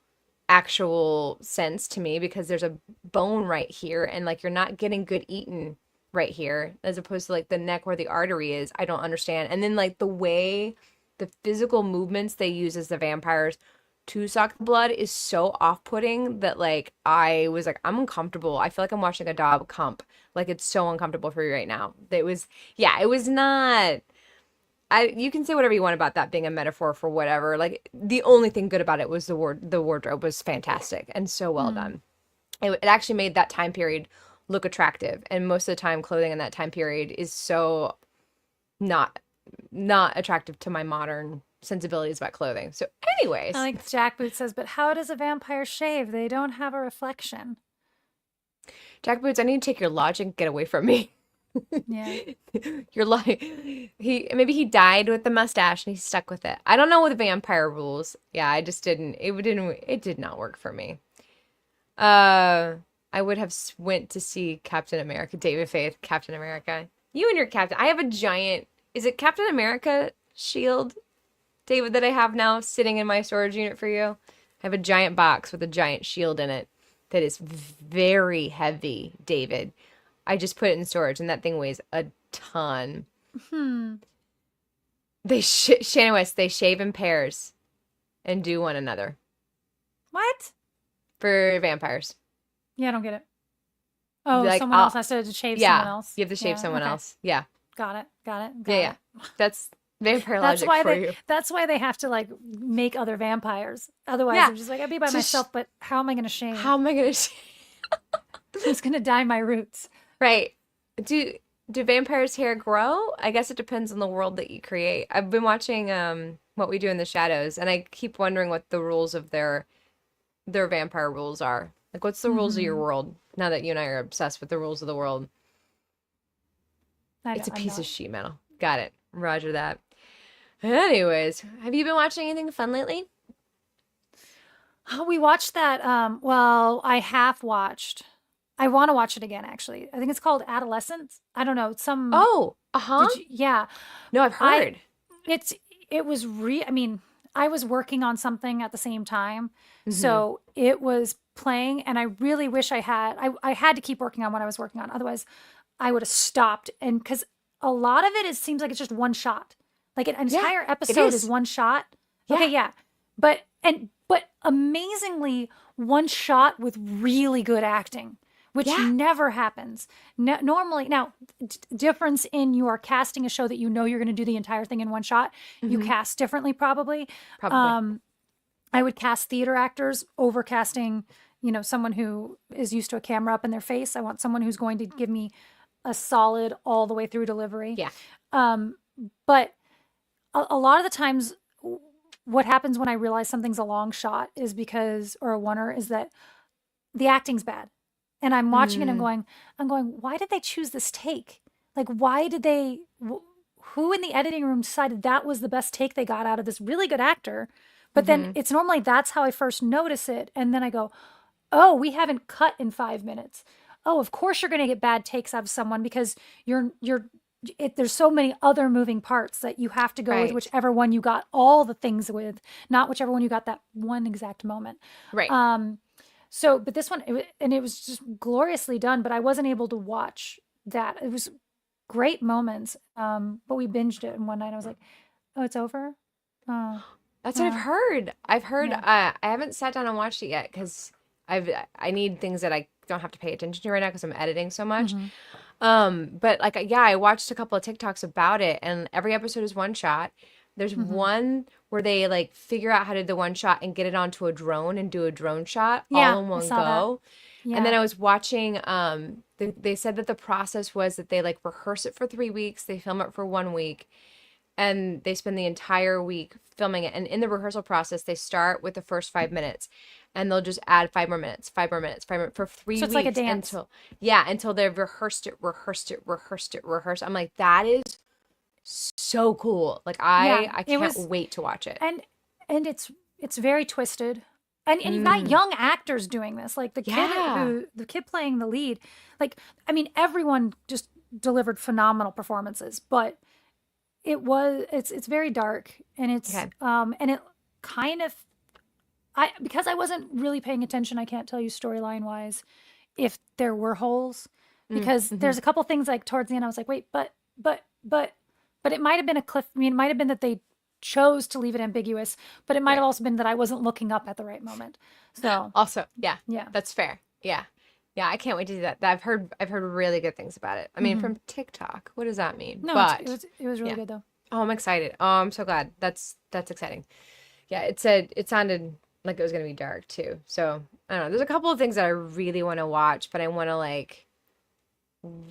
actual sense to me because there's a bone right here and like you're not getting good eating right here as opposed to like the neck where the artery is. I don't understand. And then like the way the physical movements they use as the vampires to suck the blood is so off-putting that like I was like, I'm uncomfortable. I feel like I'm watching a dog hump. Like it's so uncomfortable for me right now. It was not. You can say whatever you want about that being a metaphor for whatever. Like the only thing good about it was the wardrobe was fantastic and so well done. It actually made that time period look attractive. And most of the time clothing in that time period is so not attractive to my modern sensibilities about clothing. So anyways. I like Jack Boots says, but how does a vampire shave? They don't have a reflection. Jack Boots, I need to take your logic and get away from me. Yeah. You're like maybe he died with the mustache and he stuck with it. I don't know what the vampire rules. Yeah, I just didn't. It did not work for me. I would have went to see Captain America, David Faith, Captain America. You and your Captain. I have a giant. Is it Captain America shield, David, that I have now sitting in my storage unit for you? I have a giant box with a giant shield in it that is very heavy, David. I just put it in storage, and that thing weighs a ton. Shannon West, they shave in pairs and do one another. What? For vampires. Yeah, I don't get it. Oh, Like, someone else has to shave someone else. You have to shave someone else. Yeah. Got it. Yeah. That's vampire logic you. That's why they have to like make other vampires. Otherwise, I'm just like, I'd be by myself, but how am I going to shave? How am I going to shave? Who's going to dye my roots? Right. Do vampires' hair grow? I guess it depends on the world that you create. I've been watching What We Do in the Shadows, and I keep wondering what the rules of their vampire rules are. Like, what's the rules of your world? Now that you and I are obsessed with the rules of the world. It's a piece of sheet metal. Got it. Roger that. Anyways, have you been watching anything fun lately? We watched that. Well, I half watched. I want to watch it again, actually. I think it's called Adolescence. I don't know. Yeah. No, I've heard. I mean, I was working on something at the same time. So it was playing, and I really wish I had to keep working on what I was working on. Otherwise, I would have stopped. And because a lot of it seems like it's just one shot. Like an entire episode is one shot. Yeah. Okay, yeah. But amazingly, one shot with really good acting, which never happens. Normally, now, difference in you are casting a show that you know you're going to do the entire thing in one shot. You cast differently, probably. I would cast theater actors over casting, someone who is used to a camera up in their face. I want someone who's going to give me a solid all the way through delivery. Yeah. Um, but a lot of the times, what happens when I realize something's a long shot is because, or a oneer, is that the acting's bad. And I'm watching it and Mm, I'm going, why did they choose this take? Like, why did they, who in the editing room decided that was the best take they got out of this really good actor? But then mhm. it's normally that's how I first notice it. And then I go, oh, we haven't cut in 5 minutes. Oh, of course you're going to get bad takes out of someone because there's so many other moving parts that you have to go with Right. whichever one you got all the things with, not whichever one you got that one exact moment. Right. Um, so, but this one, it was just gloriously done, but I wasn't able to watch that. It was great moments. But we binged it in one night. I was like, oh, it's over? Oh, That's what I've yeah, heard. I've heard yeah. I haven't sat down and watched it yet cuz I need things that I don't have to pay attention to right now cuz I'm editing so much. Hmm. But like yeah, I watched a couple of TikToks about it and every episode is one shot. There's Hmm. one where they like figure out how to do the one shot and get it onto a drone and do a drone shot all Yeah, in I one saw that. go. And then Yeah. I was watching they said that the process was that they like rehearse it for 3 weeks, they film it for 1 week and they spend the entire week filming it. And in the rehearsal process, they start with the first 5 minutes and they'll just add 5 more minutes, 5 more minutes, 5 more for three So it's like a weeks dance. until, yeah, until they've rehearsed it, rehearsed it, rehearsed it, rehearsed. I'm like, that is so cool. Like Yeah, I it can't was, wait to watch it. and it's very twisted, and you've got Mm, young actors doing this, like yeah. the kid playing the lead. Like, I mean, everyone just delivered phenomenal performances, but it's very dark, and Okay. it kind of, because I wasn't really paying attention, I can't tell you storyline wise if there were holes, Mm, because hmm. there's a couple things like towards the end I was like, wait, but it might have been a cliff. I mean, it might have been that they chose to leave it ambiguous, but it might have Right. also been that I wasn't looking up at the right moment. So, Also, yeah, yeah. that's fair. Yeah. Yeah, I can't wait to do that. I've heard really good things about it. I mean, Hmm. from TikTok. What does that mean? No, But it was really yeah. good though. Oh, I'm excited. Oh, I'm so glad. That's exciting. Yeah, it sounded like it was gonna be dark too. So I don't know. There's a couple of things that I really want to watch, but I want to like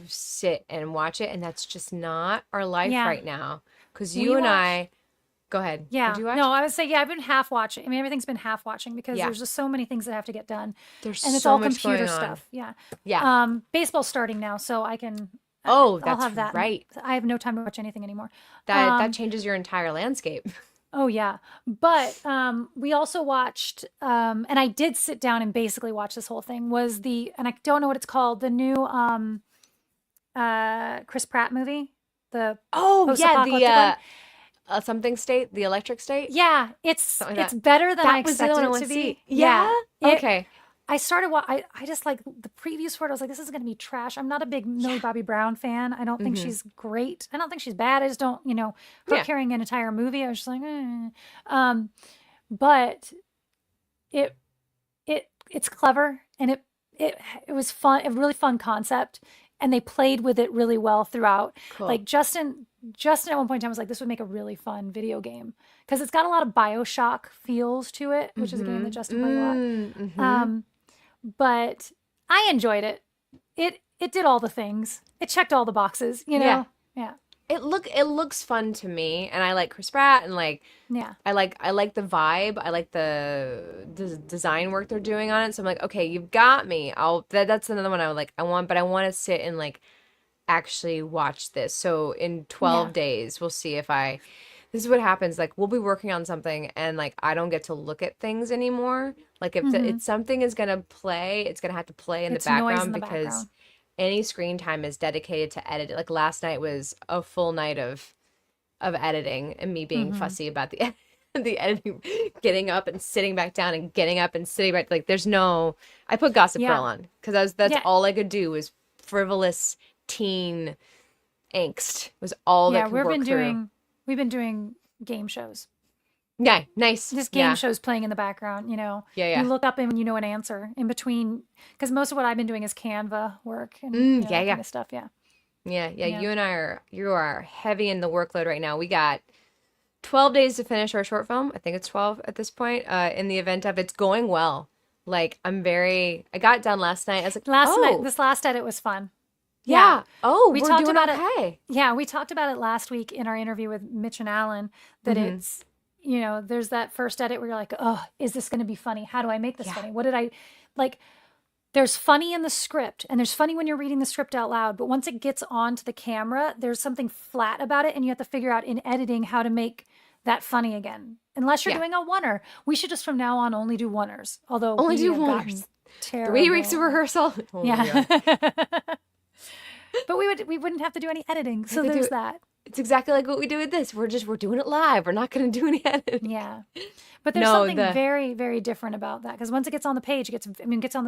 sit and watch it, and that's just not our life Yeah. right now. Because We you and watched. I, go ahead. What'd Yeah. you No, watch? I would say, yeah, I've been half watching. I mean, everything's been half watching because Yeah, there's just so many things that have to get done, there's and it's so all much computer going on. stuff. Yeah. Yeah. Baseball's starting now, so Oh, I'll that's have that. right. I have no time to watch anything anymore. That Um, changes your entire landscape. Oh yeah. But we also watched and I did sit down and basically watch this whole thing was the and I don't know what it's called, the new Chris Pratt movie, the Oh yeah, the post-apocalyptic one. something state, the electric state, Yeah, something like it's that. better than I That was the other one expected I it want to to see. be. Yeah. Yeah. It Okay. I started I just like the previews for it. I was like, this is gonna be trash. I'm not a big Millie Yeah. Bobby Brown fan. I don't think Mm-hmm. she's great. I don't think she's bad. I just don't, her Yeah. carrying an entire movie. I was just like, eh. Um, but it it's clever, and it was fun, a really fun concept, and they played with it really well throughout. Cool. Like Justin at one point in time was like, this would make a really fun video game because it's got a lot of BioShock feels to it, which is a game that Mm-hmm. Justin played a lot. Mm-hmm. Um, but I enjoyed it. It did all the things. It checked all the boxes, Yeah. Yeah. It looks fun to me, and I like Chris Pratt, and like Yeah. I like the vibe. I like the design work they're doing on it. So I'm like, okay, you've got me. That's another one I would like. But I want to sit and like actually watch this. So in Yeah. 12 days, we'll see if I. This is what happens. Like we'll be working on something, and like I don't get to look at things anymore. Like Hmm. if something is gonna play, it's gonna have to play in the It's noise in background the because background. any screen time is dedicated to edit. Like last night was a full night of editing and me being Hmm. fussy about the the editing, getting up and sitting back down and getting up and sitting back. Like there's no. I put Gossip Girl Yeah. on because that's Yeah. all I could do was frivolous teen angst was all that Yeah. could work through. We've been doing game shows. Yeah, nice. Just game Yeah, shows playing in the background, yeah, you yeah. look up and you know an answer in between, because most of what I've been doing is Canva work and Yeah, that kind yeah, of stuff. Yeah. yeah, yeah. Yeah. You are heavy in the workload right now. We got 12 days to finish our short film. I think it's 12 at this point. In the event of it's going well. Like I got it done last night. I was like, Last night, oh, this last edit was fun. yeah. Oh, We we're talked doing about okay. Yeah, we talked about it last week in our interview with Mitch and Alan that Mm-hmm. it's, there's that first edit where you're like, oh, is this going to be funny? How do I make this Yeah. funny? What did I like? There's funny in the script and there's funny when you're reading the script out loud. But once it gets onto the camera, there's something flat about it. And you have to figure out in editing how to make that funny again. Unless you're Yeah. doing a oneer. We should just from now on only do oneers. Although Only we do have gotten oneers. terrible. 3 weeks of rehearsal. Oh my God. Yeah. But we wouldn't have to do any editing. So have to there's do- that. It's exactly like what we do with this. We're doing it live. We're not going to do any editing. Yeah. But there's No, something the- very, very different about that. Because once it gets on the page, it gets on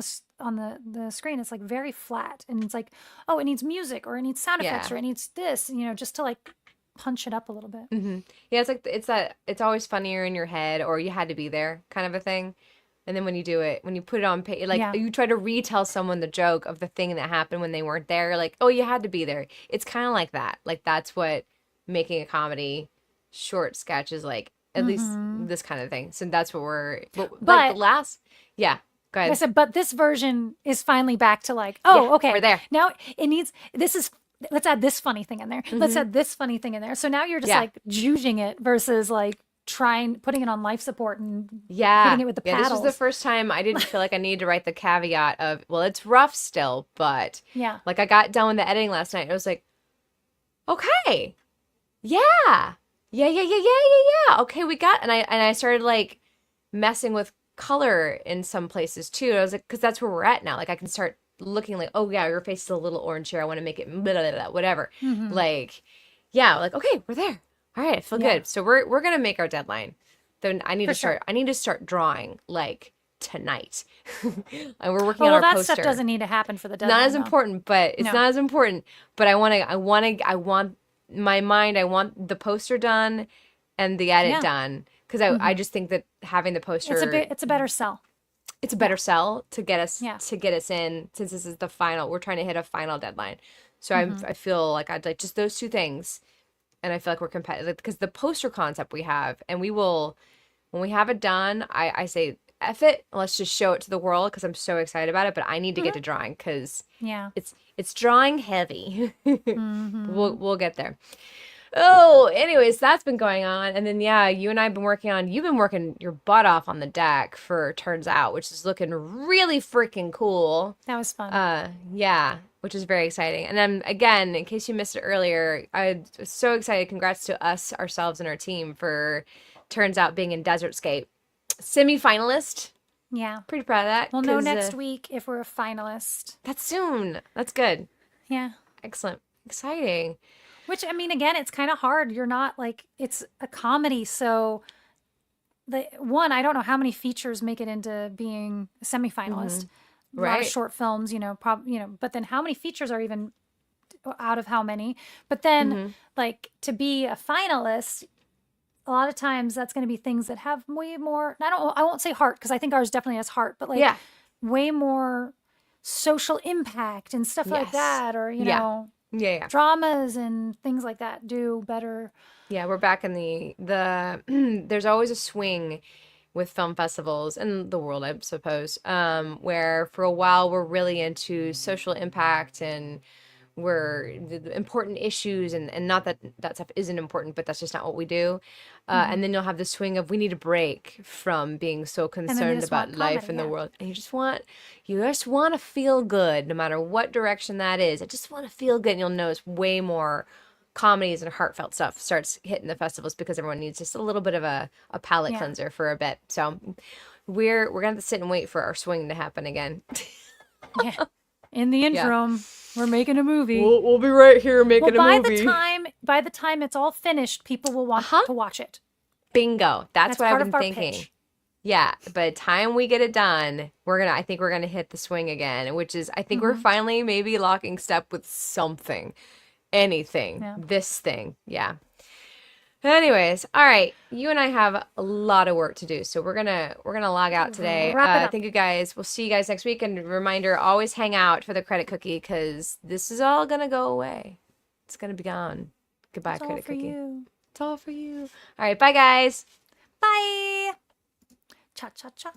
the screen, it's like very flat. And it's like, oh, it needs music or it needs sound effects Yeah. or it needs this, just to like punch it up a little bit. Mm-hmm. Yeah, it's like it's always funnier in your head, or you had to be there kind of a thing. And then when you put it on page, like Yeah. you try to retell someone the joke of the thing that happened when they weren't there, you're like, oh, you had to be there. It's kind of like that. Like that's what making a comedy short sketch is like, at least this kind of thing. So that's what like But- the last, yeah, go I ahead. said, but this version is finally back to like, oh, Yeah, okay. we're there. Now let's add this funny thing in there. Let's add this funny thing in there. So now you're just Yeah. like juging it versus like putting it on life support and Yeah. hitting it with the Yeah, this was the paddles. first time I didn't feel like I needed to write the caveat of, well, it's rough still, but Yeah. like I got done with the editing last night and I was like, okay. Yeah. Yeah. Okay, and I started like messing with color in some places too. I was like, because that's where we're at now. Like I can start looking like, oh yeah, your face is a little orange here. I want to make it blah, blah, blah, whatever. Like, yeah, like okay, we're there. All right, I feel Yeah. good. So we're gonna make our deadline. Then I need For to start. sure. I need to start drawing like tonight. And we're working Oh, on well, our that poster. stuff doesn't need to happen for the deadline. Not as though. important, but it's No. not as important. But I want my mind. I want the poster done and the edit Yeah. done because I just think that having the poster It's a better sell. it's a better sell to get us Yeah. in, since this is the final. We're trying to hit a final deadline, so I feel like I'd like just those two things, and I feel like we're competitive because the poster concept we have, and we will when we have it done. I say F it, let's just show it to the world because I'm so excited about it. But I need to get to drawing because Yeah. it's drawing heavy. We'll get there. Oh, anyways, that's been going on. And then yeah, you've been working your butt off on the deck for Turns Out, which is looking really freaking cool. That was fun. Yeah, which is very exciting. And then again, in case you missed it earlier, I was so excited. Congrats to ourselves and our team for Turns Out being in Desertscape. Semi-finalist. Yeah. Pretty proud of that. We'll know 'cause, next week if we're a finalist. That's soon. That's good. Yeah. Excellent. Exciting. Which, I mean, again, it's kind of hard. You're not like, it's a comedy. So, I don't know how many features make it into being a semifinalist. A lot of Right. short films, but then how many features are even out of how many? But then, like, to be a finalist, a lot of times that's going to be things that have way more, I won't say heart, because I think ours definitely has heart, but like, Yeah. way more social impact and stuff like Yes. that, or, Yeah. Yeah. dramas and things like that do better. Yeah, we're back in the there's always a swing with film festivals in the world, I suppose, where for a while we're really into social impact and we're the important issues, and not that that stuff isn't important, but that's just not what we do. And then you'll have the swing of we need a break from being so then we concerned just about want life comedy, in the yeah. world, and you just want to feel good no matter what direction that is. I just want to feel good, and you'll notice way more comedies and heartfelt stuff starts hitting the festivals because everyone needs just a little bit of a palate Yeah. cleanser for a bit. So we're gonna have to sit and wait for our swing to happen again. Yeah. In the interim, we're making a movie. We'll be right here making Well, by the time it's all finished, people will want to watch it. Bingo. That's what I've part been of our thinking. pitch. Yeah, by the time we get it done, I think we're gonna hit the swing again, which is I think we're finally maybe locking step with something. Anything. Yeah. This thing. Yeah. Anyways, all right. You and I have a lot of work to do, so we're gonna log out today. Wrap it up. Thank you guys. We'll see you guys next week. And reminder: always hang out for the credit cookie because this is all gonna go away. It's gonna be gone. Goodbye, It's all credit for cookie. you. It's all for you. All right, bye guys. Bye. Cha cha cha.